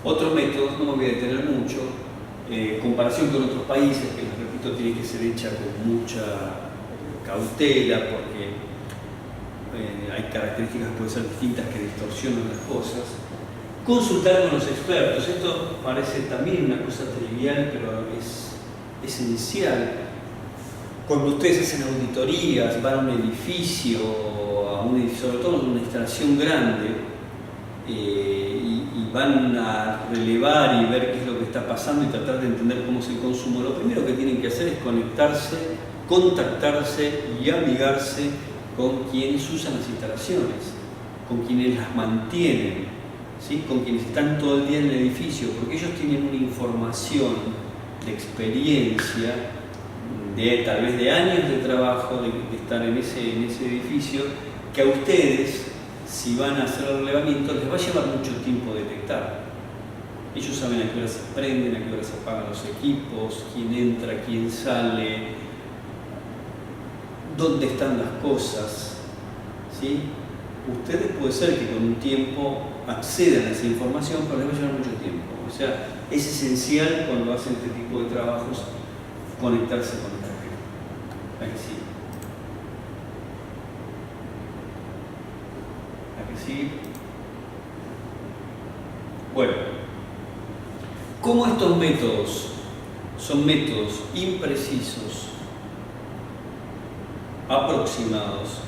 Otros métodos, no me voy a detener mucho, comparación con otros países, que les repito, tiene que ser hecha con mucha cautela, porque hay características que pueden ser distintas que distorsionan las cosas. Consultar con los expertos, esto parece también una cosa trivial, pero es esencial. Cuando ustedes hacen auditorías, van a un edificio, sobre todo en una instalación grande, y van a relevar y ver qué es lo que está pasando y tratar de entender cómo es el consumo, lo primero que tienen que hacer es conectarse, contactarse y amigarse con quienes usan las instalaciones, con quienes las mantienen, ¿sí? Con quienes están todo el día en el edificio, porque ellos tienen una información de experiencia, de tal vez de años de trabajo, de estar en ese edificio, que a ustedes, si van a hacer el relevamiento, les va a llevar mucho tiempo detectar. Ellos saben a qué hora se prenden, a qué hora se apagan los equipos, quién entra, quién sale, dónde están las cosas, ¿sí? Ustedes puede ser que con un tiempo accedan a esa información, pero les va a llevar mucho tiempo. O sea, es esencial cuando hacen este tipo de trabajos conectarse con esta gente. Aquí sí. que sigue. Bueno, ¿cómo estos métodos son métodos imprecisos, aproximados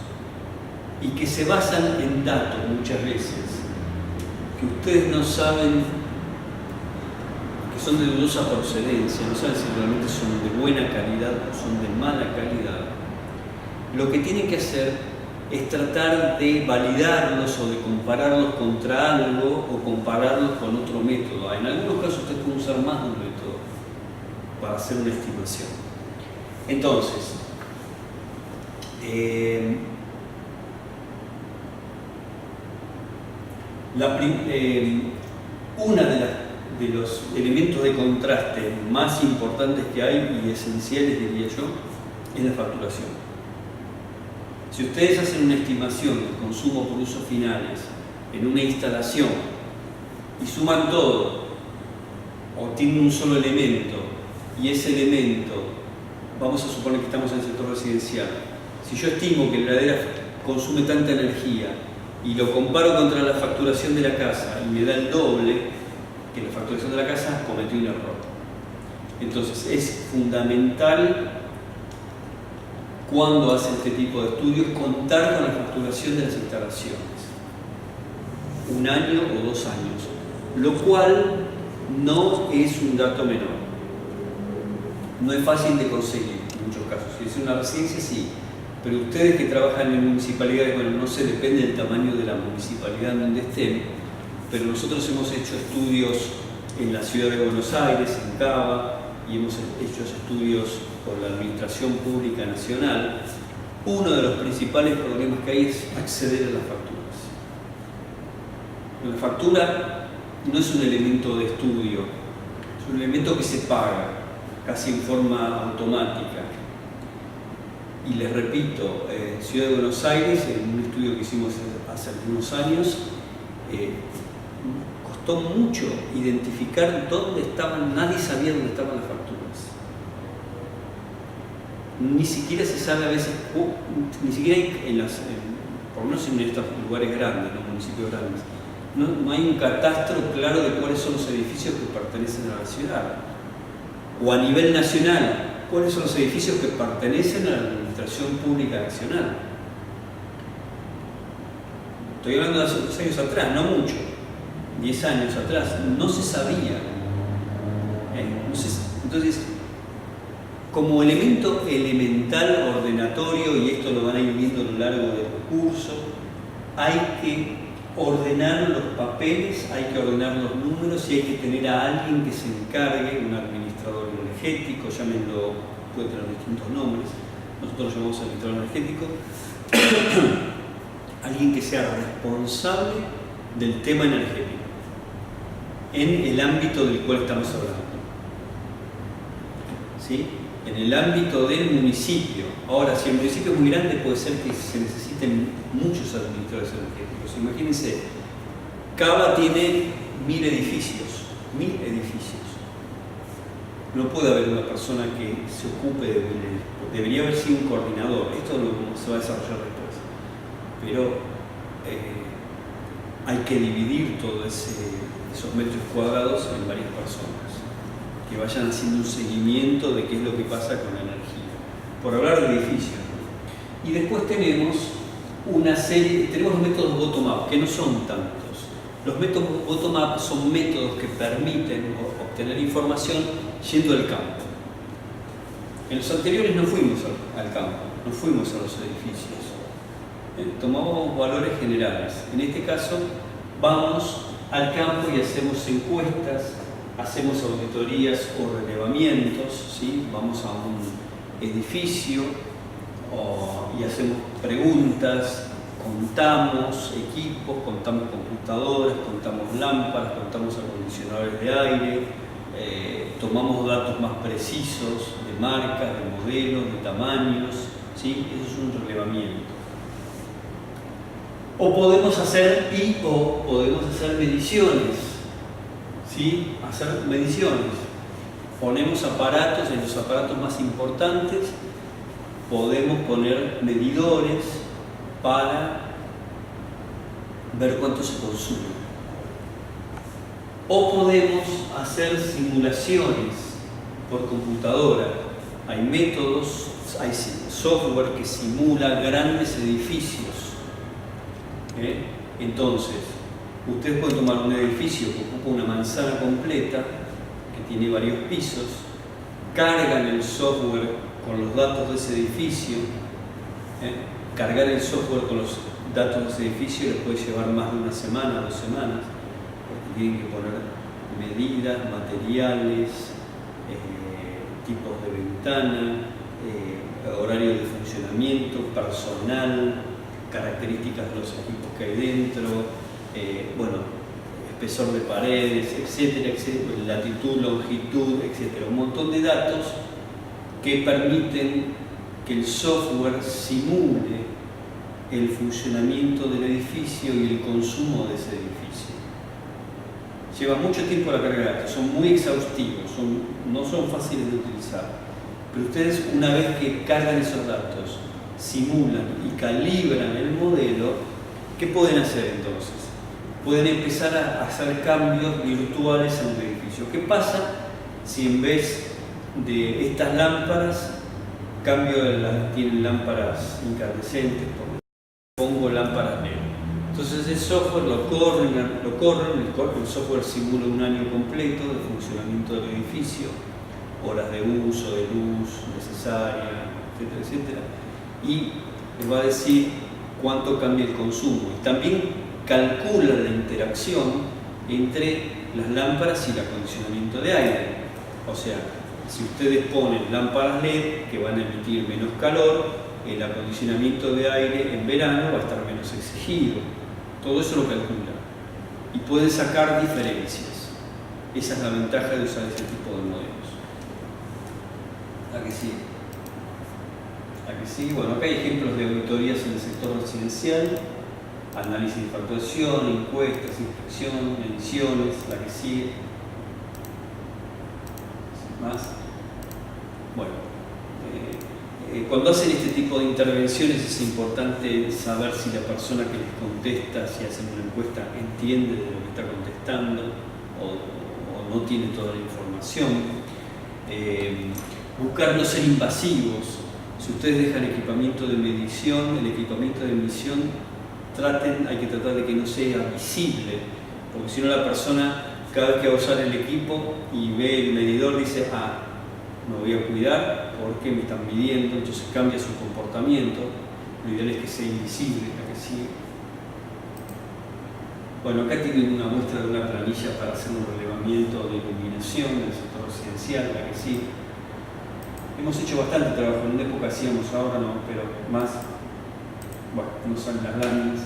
y que se basan en datos muchas veces que ustedes no saben, que son de dudosa procedencia, no saben si realmente son de buena calidad o son de mala calidad? Lo que tienen que hacer es tratar de validarlos o de compararlos contra algo o compararlos con otro método. En algunos casos ustedes pueden usar más de un método para hacer una estimación. Entonces, uno de los elementos de contraste más importantes que hay y esenciales, diría yo, es la facturación. Si ustedes hacen una estimación del consumo por usos finales en una instalación y suman todo, o tienen un solo elemento, y ese elemento, vamos a suponer que estamos en el sector residencial, si yo estimo que la heladera consume tanta energía y lo comparo contra la facturación de la casa y me da el doble que la facturación de la casa, cometí un error. Entonces es fundamental, cuando hacen este tipo de estudios, contar con la facturación de las instalaciones, 1 año o 2 años, lo cual no es un dato menor. No es fácil de conseguir en muchos casos. Si es una residencia, sí, pero ustedes que trabajan en municipalidades, bueno, no sé, depende del tamaño de la municipalidad en donde estén, pero nosotros hemos hecho estudios en la ciudad de Buenos Aires, en Cava, y hemos hecho estudios por la Administración Pública Nacional. Uno de los principales problemas que hay es acceder a las facturas. La factura no es un elemento de estudio, es un elemento que se paga casi en forma automática. Y les repito, en Ciudad de Buenos Aires, en un estudio que hicimos hace algunos años, costó mucho identificar dónde estaban, nadie sabía dónde estaban las facturas. Ni siquiera se sabe a veces, ni siquiera por lo menos en estos lugares grandes, en los municipios grandes, no hay un catastro claro de cuáles son los edificios que pertenecen a la ciudad. O a nivel nacional, cuáles son los edificios que pertenecen a la Administración Pública Nacional. Estoy hablando de hace unos años atrás, no mucho, 10 años atrás, no se sabía. Entonces, como elemento elemental ordenatorio, y esto lo van a ir viendo a lo largo del curso, hay que ordenar los papeles, hay que ordenar los números y hay que tener a alguien que se encargue, un administrador energético, llámenlo, puede tener distintos nombres, nosotros lo llamamos administrador energético, alguien que sea responsable del tema energético en el ámbito del cual estamos hablando. ¿Sí? En el ámbito del municipio. Ahora, si el municipio es muy grande, puede ser que se necesiten muchos administradores energéticos. Imagínense, Cava tiene 1000 edificios. 1000 edificios. No puede haber una persona que se ocupe de 1000 edificios. Debería haber sido un coordinador. Esto se va a desarrollar después. Pero hay que dividir todos esos metros cuadrados en varias personas que vayan haciendo un seguimiento de qué es lo que pasa con la energía, por hablar de edificios. Y después tenemos los métodos bottom-up, que no son tantos. Los métodos bottom-up son métodos que permiten obtener información yendo al campo. En los anteriores no fuimos al campo, no fuimos a los edificios. Tomamos valores generales. En este caso, vamos al campo y hacemos encuestas, hacemos auditorías o relevamientos, ¿sí? Vamos a un edificio y hacemos preguntas, contamos equipos, contamos computadoras, contamos lámparas, contamos acondicionadores de aire, tomamos datos más precisos de marcas, de modelos, de tamaños, ¿sí? Eso es un relevamiento. O podemos hacer mediciones. ¿Sí? Hacer mediciones. Ponemos aparatos, en los aparatos más importantes podemos poner medidores para ver cuánto se consume. O podemos hacer simulaciones por computadora. Hay métodos, hay software que simula grandes edificios. Entonces, ustedes pueden tomar un edificio que ocupa una manzana completa, que tiene varios pisos, cargan el software con los datos de ese edificio. Cargar el software con los datos de ese edificio les puede llevar más de una semana, 2 semanas, porque tienen que poner medidas, materiales, tipos de ventana, horario de funcionamiento, personal, características de los equipos que hay dentro, espesor de paredes, etcétera, etcétera, latitud, longitud, etcétera. Un montón de datos que permiten que el software simule el funcionamiento del edificio y el consumo de ese edificio. Lleva mucho tiempo la carga de datos, son muy exhaustivos, no son fáciles de utilizar. Pero ustedes, una vez que cargan esos datos, simulan y calibran el modelo, ¿qué pueden hacer entonces? Pueden empezar a hacer cambios virtuales en un edificio. ¿Qué pasa si en vez de estas lámparas tienen lámparas incandescentes? Pongo lámparas LED. Entonces el software lo corren, el software simula un año completo de funcionamiento del edificio, horas de uso, de luz necesaria, etcétera, etcétera, y les va a decir cuánto cambia el consumo. Y también calcula la interacción entre las lámparas y el acondicionamiento de aire. O sea, si ustedes ponen lámparas LED que van a emitir menos calor, el acondicionamiento de aire en verano va a estar menos exigido. Todo eso lo calcula. Y pueden sacar diferencias. Esa es la ventaja de usar ese tipo de modelos. ¿A que sí? ¿A que sí? Bueno, acá hay ejemplos de auditorías en el sector residencial, análisis de facturación, encuestas, inspección, mediciones, la que sigue. ¿Más? Bueno. Cuando hacen este tipo de intervenciones es importante saber si la persona que les contesta, si hacen una encuesta, entiende de lo que está contestando o no tiene toda la información. Buscar no ser invasivos. Si ustedes dejan equipamiento de medición, el equipamiento de medición hay que tratar de que no sea visible, porque si no la persona cada vez que va a usar el equipo y ve el medidor dice, me voy a cuidar porque me están midiendo, entonces cambia su comportamiento. Lo ideal es que sea invisible, la que sigue. Bueno, acá tienen una muestra de una planilla para hacer un relevamiento de iluminación del sector residencial, la que sigue. Hemos hecho bastante trabajo, en una época hacíamos, ahora no, pero más. Bueno, no salen las láminas.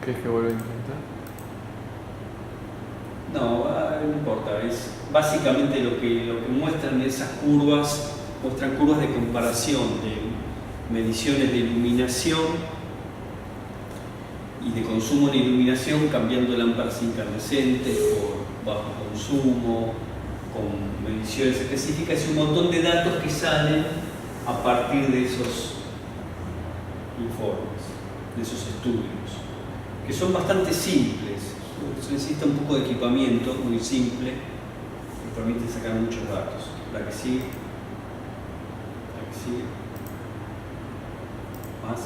¿Crees que vuelve a intentar? No, no importa, es básicamente lo que muestran esas curvas, muestran curvas de comparación de mediciones de iluminación y de consumo de iluminación, cambiando lámparas incandescentes por bajo consumo, con mediciones específicas y un montón de datos que salen a partir de esos informes, de esos estudios, que son bastante simples. Se necesita un poco de equipamiento muy simple que permite sacar muchos datos. La que sigue. La que sigue. Más.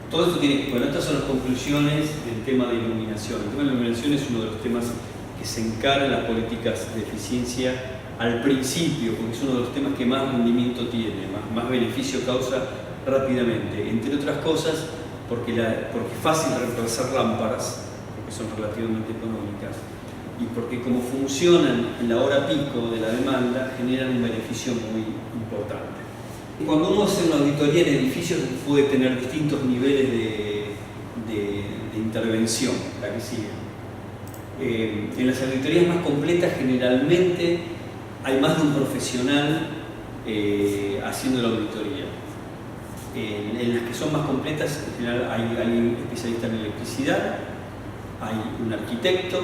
Todo esto tiene. Bueno, estas son las conclusiones del tema de iluminación. El tema de la iluminación es uno de los temas que se encara en las políticas de eficiencia al principio, porque es uno de los temas que más rendimiento tiene, más beneficio causa rápidamente. Entre otras cosas, porque es fácil reemplazar lámparas, porque son relativamente económicas, y porque como funcionan en la hora pico de la demanda, generan un beneficio muy importante. Cuando uno hace una auditoría en edificios puede tener distintos niveles de intervención, la que sigue. En las auditorías más completas generalmente hay más de un profesional haciendo la auditoría. En las que son más completas, en general hay un especialista en electricidad, hay un arquitecto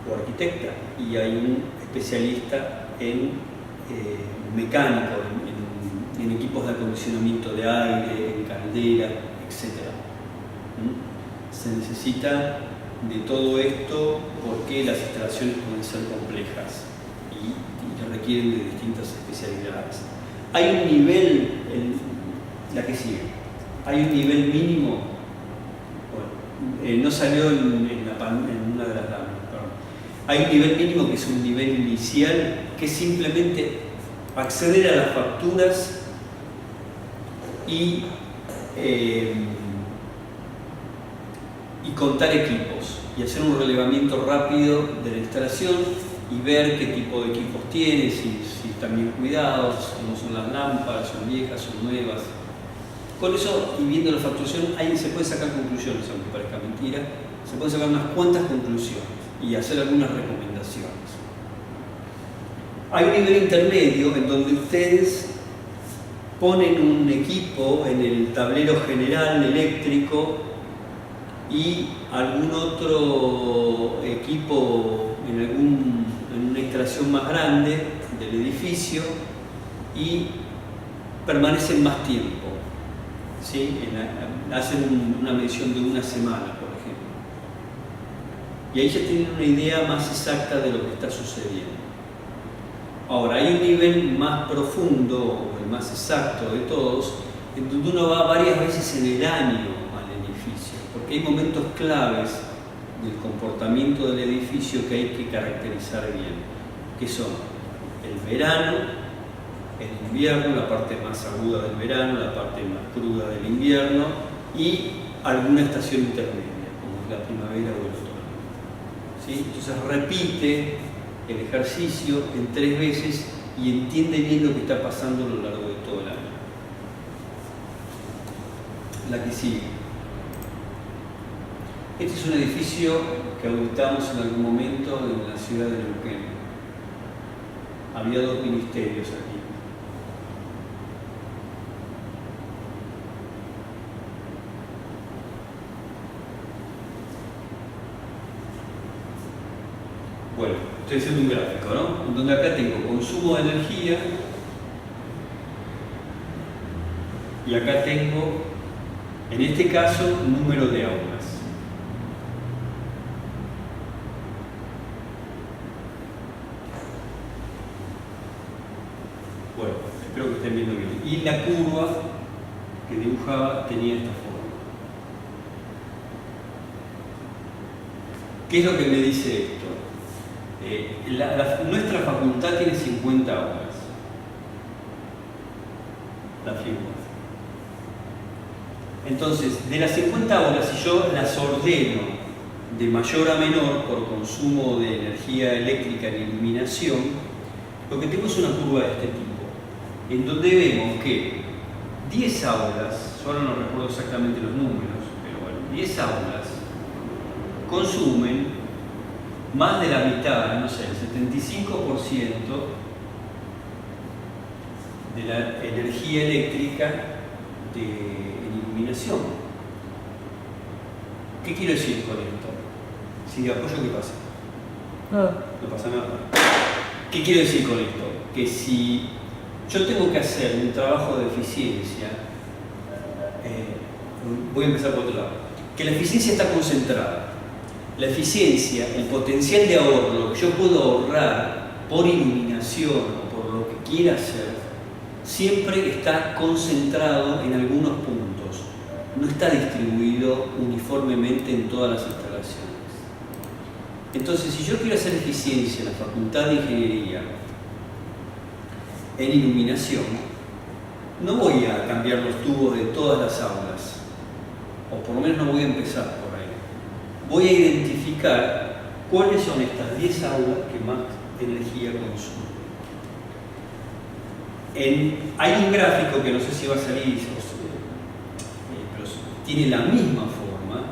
o arquitecta y hay un especialista en mecánico, en equipos de acondicionamiento de aire, en caldera, etc. Se necesita de todo esto porque las instalaciones pueden ser complejas y requieren de distintas especialidades. Hay un nivel, la que sigue, hay un nivel mínimo, bueno, no salió en una de las láminas, perdón. Hay un nivel mínimo que es un nivel inicial, que es simplemente acceder a las facturas y contar equipos y hacer un relevamiento rápido de la instalación y ver qué tipo de equipos tiene, si están bien cuidados, cómo son las lámparas, son viejas, son nuevas. Con eso, y viendo la facturación, ahí se puede sacar conclusiones, aunque parezca mentira, se pueden sacar unas cuantas conclusiones y hacer algunas recomendaciones. Hay un nivel intermedio en donde ustedes ponen un equipo en el tablero general eléctrico y algún otro equipo en una instalación más grande del edificio y permanecen más tiempo, ¿sí? Hacen una medición de una semana, por ejemplo. Y ahí ya tienen una idea más exacta de lo que está sucediendo. Ahora, hay un nivel más profundo, o el más exacto de todos, en donde uno va varias veces en el año al edificio, porque hay momentos claves del comportamiento del edificio que hay que caracterizar bien, que son el verano, el invierno, la parte más aguda del verano, la parte más cruda del invierno y alguna estación intermedia, como la primavera o el otoño. ¿Sí? Entonces repite el ejercicio en 3 veces y entiende bien lo que está pasando a lo largo de todo el año. La que sigue. Este es un edificio que auditamos en algún momento en la ciudad de Neuquén. Había 2 ministerios aquí. Bueno, estoy haciendo un gráfico, ¿no? En donde acá tengo consumo de energía y acá tengo, en este caso, número de aulas. Bueno, espero que estén viendo bien. Y la curva que dibujaba tenía esta forma. ¿Qué es lo que me dice esto? Nuestra facultad tiene 50 aulas, la figura. Entonces, de las 50 aulas, si yo las ordeno de mayor a menor por consumo de energía eléctrica en iluminación, lo que tengo es una curva de este tipo, en donde vemos que 10 aulas, yo ahora no recuerdo exactamente los números, pero bueno, 10 aulas consumen más de la mitad, no sé, el 75% de la energía eléctrica en iluminación. ¿Qué quiero decir con esto? Si apoyo, ¿qué pasa? Nada. No pasa nada. ¿Qué quiero decir con esto? Que si yo tengo que hacer un trabajo de eficiencia, voy a empezar por otro lado, que la eficiencia está concentrada. La eficiencia, el potencial de ahorro, lo que yo puedo ahorrar por iluminación o por lo que quiera hacer, siempre está concentrado en algunos puntos. No está distribuido uniformemente en todas las instalaciones. Entonces, si yo quiero hacer eficiencia en la Facultad de Ingeniería en iluminación, no voy a cambiar los tubos de todas las aulas, o por lo menos no voy a empezar por ahí. Voy a identificar cuáles son estas 10 aulas que más energía consumen. Hay un gráfico que no sé si va a salir, pero tiene la misma forma,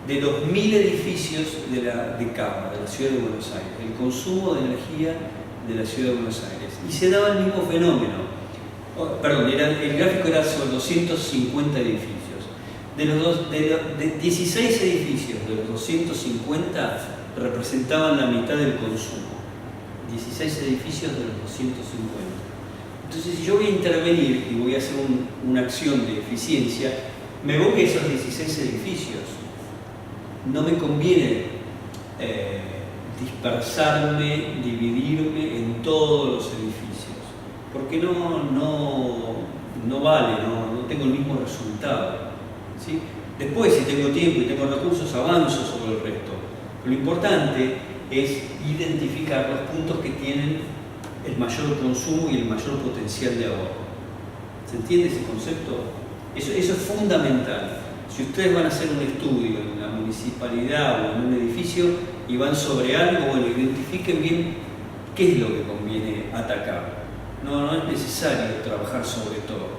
de los 1000 edificios de Cava, de la ciudad de Buenos Aires, el consumo de energía de la ciudad de Buenos Aires. Y se daba el mismo fenómeno. El gráfico era sobre 250 edificios. De 16 edificios de los 250 representaban la mitad del consumo. 16 edificios de los 250. Entonces, si yo voy a intervenir y voy a hacer una acción de eficiencia, me voy a esos 16 edificios. No me conviene dispersarme, dividirme en todos los edificios, porque no vale, no tengo el mismo resultado, ¿sí? Después, si tengo tiempo y tengo recursos, avanzo sobre el resto. Pero lo importante es identificar los puntos que tienen el mayor consumo y el mayor potencial de ahorro. ¿Se entiende ese concepto? Eso es fundamental. Si ustedes van a hacer un estudio en la municipalidad o en un edificio y van sobre algo, bueno, identifiquen bien qué es lo que conviene atacar. No es necesario trabajar sobre todo,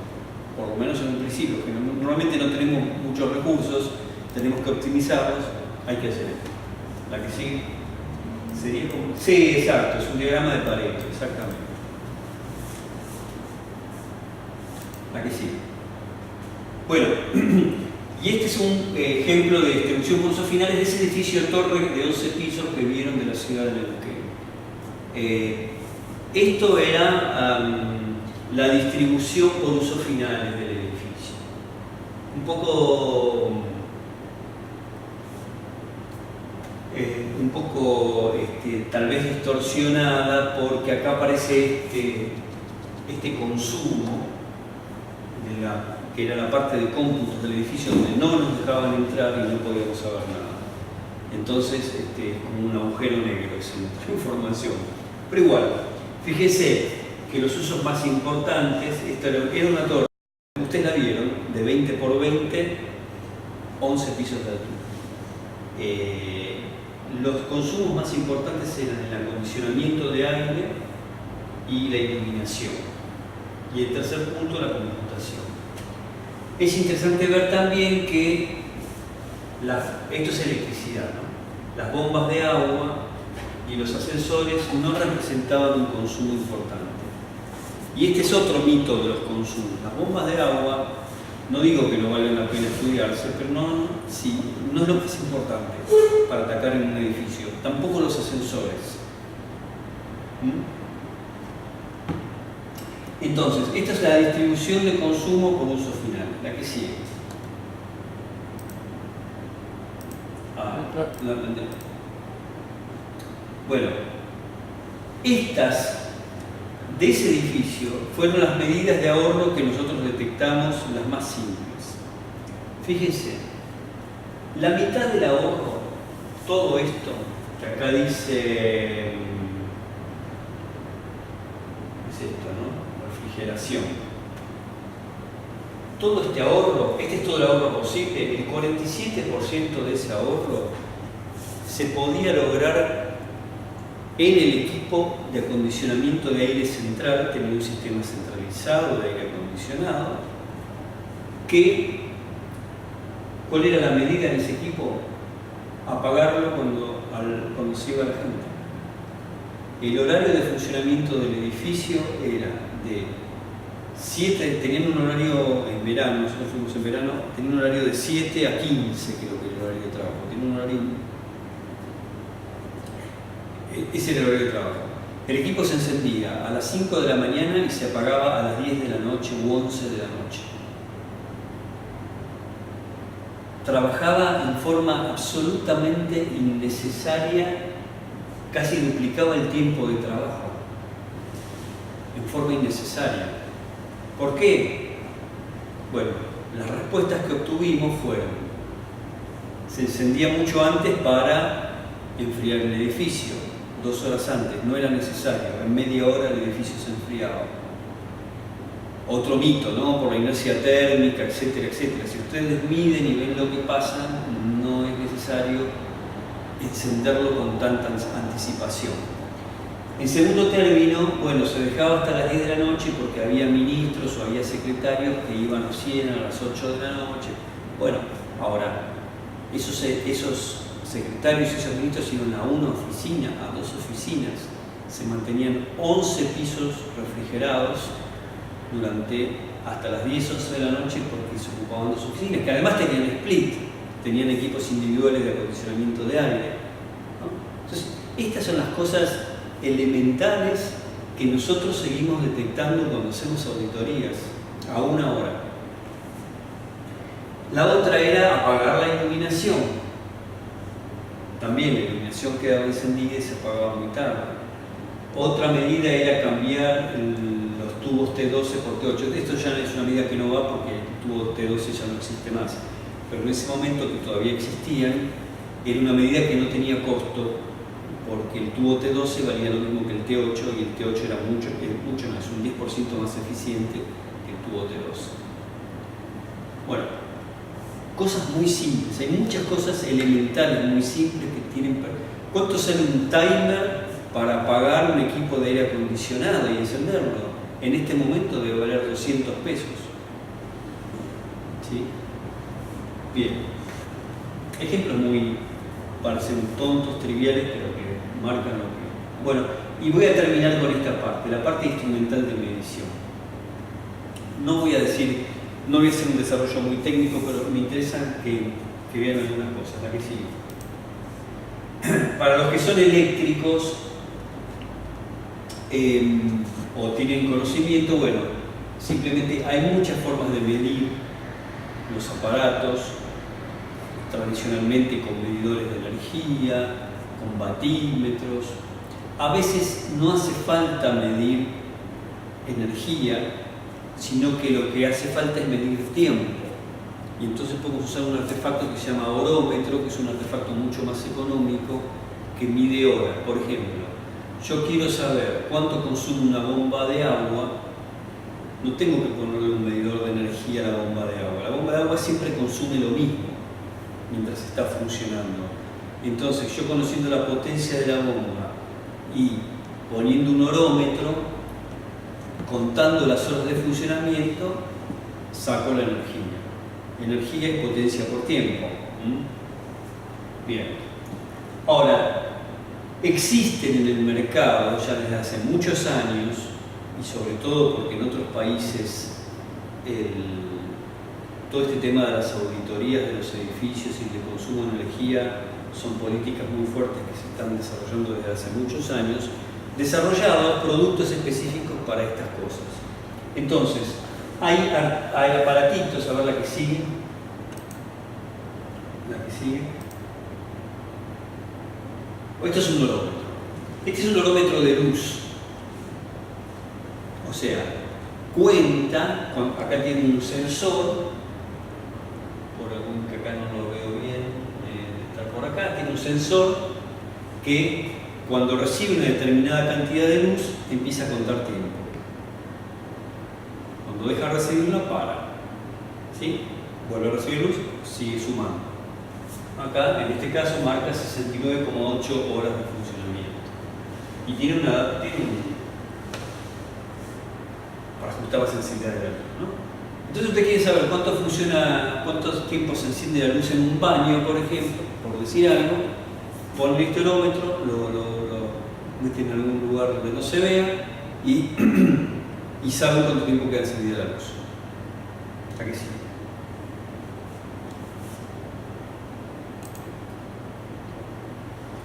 por lo menos en un principio, que normalmente no tenemos muchos recursos, tenemos que optimizarlos, hay que hacer esto. ¿La que sigue? ¿Sería como? Sí, exacto, es un diagrama de Pareto, exactamente. La que sigue. Bueno, y este es un ejemplo de distribución por usos finales de ese edificio torre de 11 pisos que vieron de la ciudad de Neuquén. Esto era la distribución por usos finales del edificio. Un poco tal vez distorsionada, porque acá aparece este consumo que era la parte de cómputos del edificio donde no nos dejaban entrar y no podíamos saber nada. Entonces es como un agujero negro esa información. Pero igual, fíjese que los usos más importantes, esta era una torre, ustedes la vieron, de 20 por 20, 11 pisos de altura. Los consumos más importantes eran el acondicionamiento de aire y la iluminación. Y el tercer punto, la computación. Es interesante ver también que esto es electricidad, ¿no? Las bombas de agua y los ascensores no representaban un consumo importante. Y este es otro mito de los consumos. Las bombas de agua, no digo que no valgan la pena estudiarse, pero no es lo más importante para atacar en un edificio. Tampoco los ascensores. Entonces, esta es la distribución de consumo por uso final, la que sigue. Bueno, estas de ese edificio fueron las medidas de ahorro que nosotros detectamos, las más simples. Fíjense, la mitad del ahorro, todo esto que acá dice, es esto, ¿no? Refrigeración. Todo este ahorro, este es todo el ahorro posible, el 47% de ese ahorro se podía lograr en el equipo de acondicionamiento de aire central. Tenía un sistema centralizado de aire acondicionado, ¿cuál era la medida en ese equipo? Apagarlo cuando se iba la gente. El horario de funcionamiento del edificio era de 7, tenían un horario en verano, nosotros fuimos en verano, tenían un horario de 7 a 15, creo que era el horario de trabajo. Tenían un horario, ese era el horario de trabajo. El equipo se encendía a las 5 de la mañana y se apagaba a las 10 de la noche u 11 de la noche. Trabajaba en forma absolutamente innecesaria, casi duplicaba el tiempo de trabajo, en forma innecesaria. ¿Por qué? Bueno, las respuestas que obtuvimos fueron: se encendía mucho antes para enfriar el edificio, 2 horas antes, no era necesario, en media hora el edificio se enfriaba. Otro mito, ¿no? Por la inercia térmica, etcétera, etcétera. Si ustedes miden y ven lo que pasa, no es necesario encenderlo con tanta anticipación. En segundo término, bueno, se dejaba hasta las 10 de la noche porque había ministros o había secretarios que iban recién a las 8 de la noche. Bueno, ahora, esos secretarios y esos ministros iban a una oficina, a 2 oficinas. Se mantenían 11 pisos refrigerados hasta las 10, 11 de la noche, porque se ocupaban 2 oficinas, que además tenían split, tenían equipos individuales de acondicionamiento de aire, ¿no? Entonces, estas son las cosas elementales que nosotros seguimos detectando cuando hacemos auditorías, aún ahora. La otra era apagar la iluminación. También la iluminación quedaba encendida y se apagaba muy tarde. Otra medida era cambiar los tubos T12 por T8. Esto ya es una medida que no va porque el tubo T12 ya no existe más. Pero en ese momento, que todavía existían, era una medida que no tenía costo, porque el tubo T12 valía lo mismo que el T8 y el T8 era mucho más, un 10% más eficiente que el tubo T12. Bueno, cosas muy simples, hay muchas cosas elementales muy simples que tienen. ¿Cuánto sale un timer para apagar un equipo de aire acondicionado y encenderlo? En este momento debe valer 200 pesos. ¿Sí? Bien. Ejemplos muy, parecen tontos, triviales, pero que marcan lo que... Bueno, y voy a terminar con esta parte, la parte instrumental de medición. No voy a hacer un desarrollo muy técnico, pero me interesa que vean algunas cosas, la que sigue. Para los que son eléctricos o tienen conocimiento, bueno, simplemente hay muchas formas de medir los aparatos, tradicionalmente con medidores de energía, con batímetros. A veces no hace falta medir energía, sino que lo que hace falta es medir tiempo. Y entonces podemos usar un artefacto que se llama horómetro, que es un artefacto mucho más económico, que mide horas. Por ejemplo, yo quiero saber cuánto consume una bomba de agua, no tengo que ponerle un medidor de energía a la bomba de agua. La bomba de agua siempre consume lo mismo mientras está funcionando. Entonces, yo conociendo la potencia de la bomba y poniendo un horómetro, contando las horas de funcionamiento, saco la energía. Energía es potencia por tiempo. Bien. Ahora, existen en el mercado ya desde hace muchos años, y sobre todo porque en otros países todo este tema de las auditorías de los edificios y de consumo de energía son políticas muy fuertes que se están desarrollando desde hace muchos años, desarrollados productos específicos para estas cosas. Entonces, hay aparatitos, a ver la que sigue. La que sigue. Esto es un horómetro. Este es un horómetro de luz. O sea, cuenta, acá tiene un sensor, por algún que acá no lo veo bien, está por acá, tiene un sensor que cuando recibe una determinada cantidad de luz empieza a contar tiempo. Cuando deja de recibirla, para. ¿Sí? Vuelve a recibir luz, sigue sumando. Acá, en este caso, marca 69,8 horas de funcionamiento. Y tiene para ajustar la sensibilidad de la luz, ¿no? Entonces usted quiere saber cuánto tiempo se enciende la luz en un baño, por ejemplo, por decir algo, pone este horómetro, lo mete en algún lugar donde no se vea y sabe cuánto tiempo queda encendida la luz. ¿Está que sí?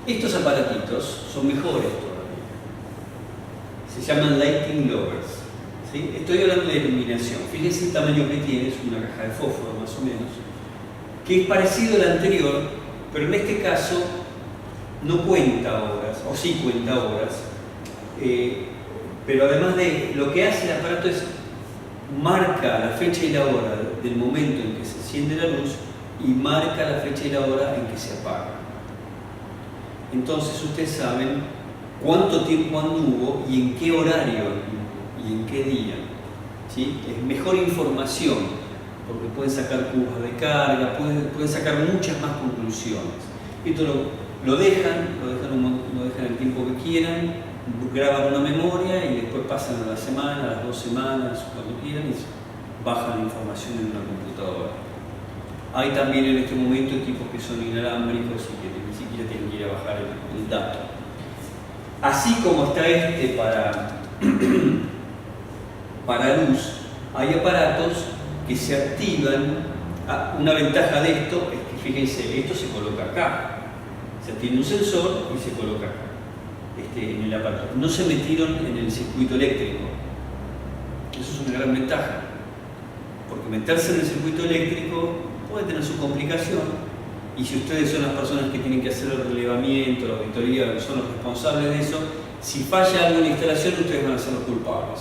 Estos aparatitos son mejores todavía. Se llaman lighting lowers. ¿Sí? Estoy hablando de iluminación. Fíjense el tamaño que tiene, es una caja de fósforo más o menos, que es parecido al anterior, pero en este caso no cuenta horas, o sí cuenta horas, pero además de lo que hace el aparato es marca la fecha y la hora del momento en que se enciende la luz y marca la fecha y la hora en que se apaga. Entonces ustedes saben cuánto tiempo anduvo y en qué horario y en qué día. ¿Sí? Es mejor información, porque pueden sacar curvas de carga, pueden sacar muchas más conclusiones. Esto lo dejan el tiempo que quieran, graban una memoria y después pasan a la semana, a las 2 semanas, cuando quieran, y bajan la información en una computadora. Hay también en este momento equipos que son inalámbricos y que ni siquiera tienen que ir a bajar el dato. Así como está este para luz, hay aparatos que se activan. Una ventaja de esto es que, fíjense, esto se coloca acá. Se tiene un sensor y se coloca acá, en el aparato. No se metieron en el circuito eléctrico. Eso es una gran ventaja, porque meterse en el circuito eléctrico puede tener su complicación, y si ustedes son las personas que tienen que hacer el relevamiento, la auditoría, son los responsables de eso, si falla algo en la instalación, ustedes van a ser los culpables.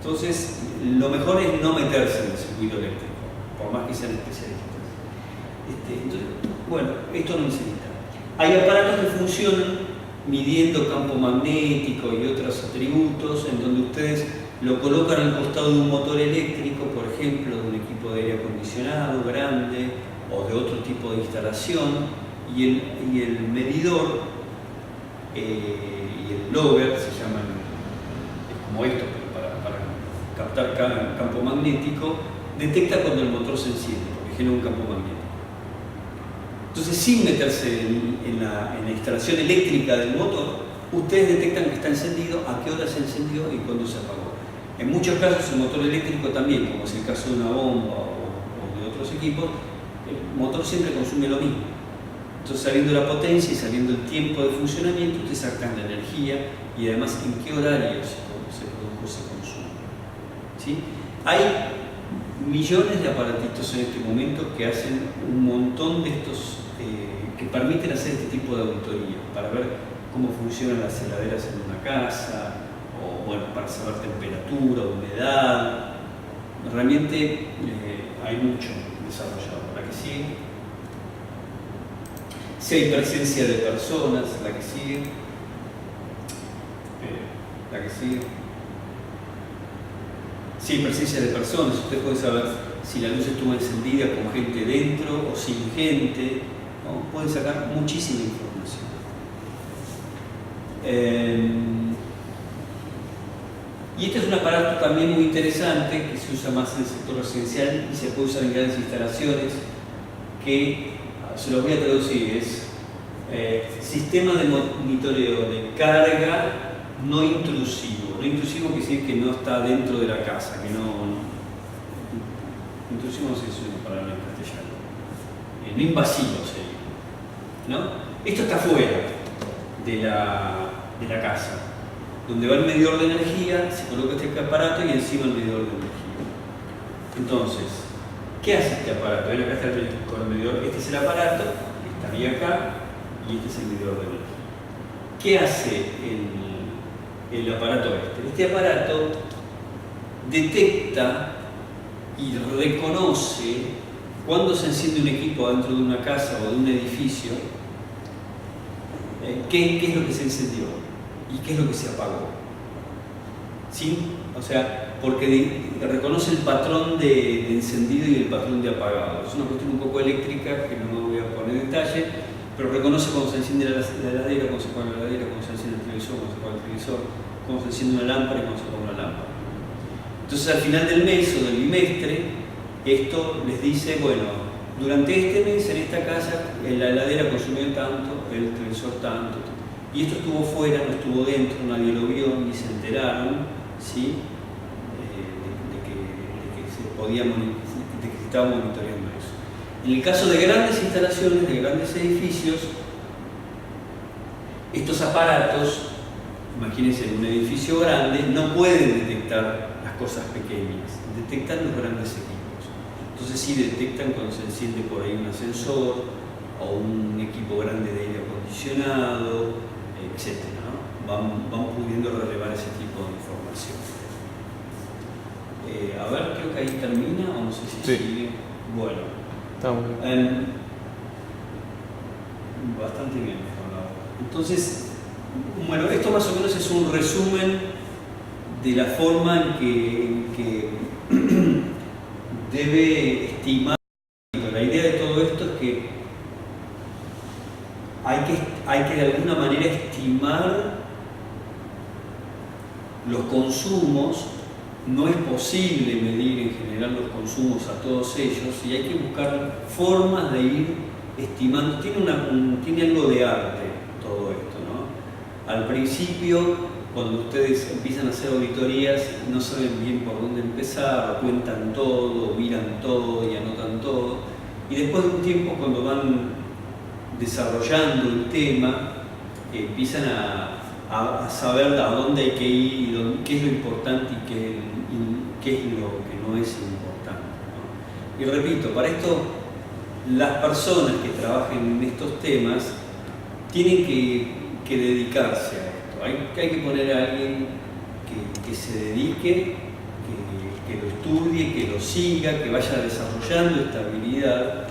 Entonces, lo mejor es no meterse en el circuito eléctrico, por más que sean especialistas. Entonces, bueno, esto no necesita. Hay aparatos que funcionan midiendo campo magnético y otros atributos, en donde ustedes lo colocan al costado de un motor eléctrico, por ejemplo, de un equipo de aire acondicionado grande o de otro tipo de instalación, y el medidor y el logger, se llaman, es como esto, pero para captar campo magnético, detecta cuando el motor se enciende, porque genera un campo magnético. Entonces, sin meterse en la instalación eléctrica del motor, ustedes detectan que está encendido, a qué hora se encendió y cuándo se apagó. En muchos casos el motor eléctrico también, como es el caso de una bomba o de otros equipos, el motor siempre consume lo mismo. Entonces, sabiendo la potencia y sabiendo el tiempo de funcionamiento, ustedes sacan la energía y además en qué horario se produjo ese consumo. ¿Sí? Hay millones de aparatitos en este momento que hacen un montón de estos, que permiten hacer este tipo de auditoría, para ver cómo funcionan las heladeras en una casa, o bueno, para saber temperatura, humedad. Realmente hay mucho desarrollado. La que sigue. Si hay presencia de personas, la que sigue. La que sigue. Si hay presencia de personas, usted puede saber si la luz estuvo encendida con gente dentro o sin gente, ¿no? Pueden sacar muchísima información. Y este es un aparato también muy interesante que se usa más en el sector residencial y se puede usar en grandes instalaciones, que se los voy a traducir, es sistema de monitoreo de carga no intrusivo. No intrusivo quiere decir que no está dentro de la casa, que no intrusivo no sé si es una palabra en castellano. No invasivo sería, ¿no? Esto está fuera de la casa, donde va el medidor de energía, se coloca este aparato y encima el medidor de energía. Entonces, ¿qué hace este aparato? Ven, acá está el medidor. Este es el aparato, que estaría acá, y este es el medidor de energía. ¿Qué hace el aparato este? Este aparato detecta y reconoce cuando se enciende un equipo dentro de una casa o de un edificio, qué es lo que se encendió y qué es lo que se apagó. ¿Sí? O sea, porque reconoce el patrón de encendido y el patrón de apagado. Es una cuestión un poco eléctrica que no me voy a poner en detalle, pero reconoce cuando se enciende la heladera, cuando se apaga la heladera, cuando se enciende el televisor, cuando se apaga el televisor, cuando se enciende una lámpara y cuando se apaga una lámpara. Entonces, al final del mes o del bimestre, esto les dice, bueno, durante este mes en esta casa la heladera consumió tanto, el televisor tanto, y esto estuvo fuera, no estuvo dentro, nadie lo vio, ni se enteraron, ¿sí? de que se estaba monitoreando eso. En el caso de grandes instalaciones, de grandes edificios, estos aparatos, imagínense, en un edificio grande, no pueden detectar las cosas pequeñas, detectan los grandes equipos. Entonces sí detectan cuando se enciende por ahí un ascensor o un equipo grande de aire acondicionado, etc., ¿no? Van pudiendo relevar ese tipo de información. A ver, creo que ahí termina, o no sé si sigue. Bueno, estamos bien. Bastante bien. Entonces, bueno, esto más o menos es un resumen de la forma en que debe estimar. La idea de todo esto es que hay que de alguna manera estimar los consumos. No es posible medir en general los consumos a todos ellos y hay que buscar formas de ir estimando. Tiene algo de arte todo esto, ¿no? Al principio, cuando ustedes empiezan a hacer auditorías, no saben bien por dónde empezar, o cuentan todo, o miran todo y anotan todo. Y después de un tiempo, cuando van desarrollando el tema, empiezan a saber a dónde hay que ir, y qué es lo importante y qué es lo que no es importante, ¿no? Y repito, para esto las personas que trabajen en estos temas tienen que dedicarse a esto. Hay que poner a alguien que se dedique, que lo estudie, que lo siga, que vaya desarrollando esta habilidad.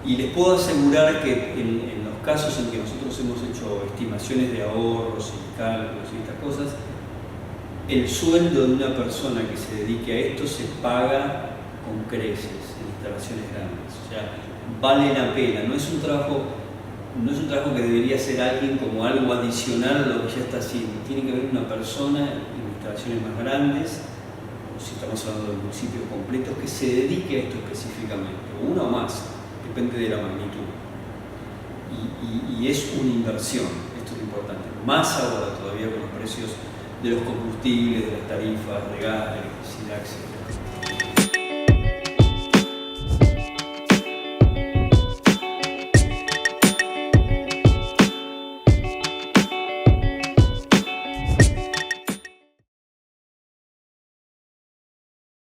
Y les puedo asegurar que en los casos en que nosotros hemos hecho estimaciones de ahorros y cálculos y estas cosas, el sueldo de una persona que se dedique a esto se paga con creces en instalaciones grandes. O sea, vale la pena. No es un trabajo que debería ser alguien como algo adicional a lo que ya está haciendo. Tiene que haber una persona en instalaciones más grandes, o si estamos hablando de municipios completos, que se dedique a esto específicamente, o uno o más, depende de la magnitud. Y es una inversión, esto es lo importante. Más ahora todavía con los precios de los combustibles, de las tarifas, de gas, de electricidad, etc.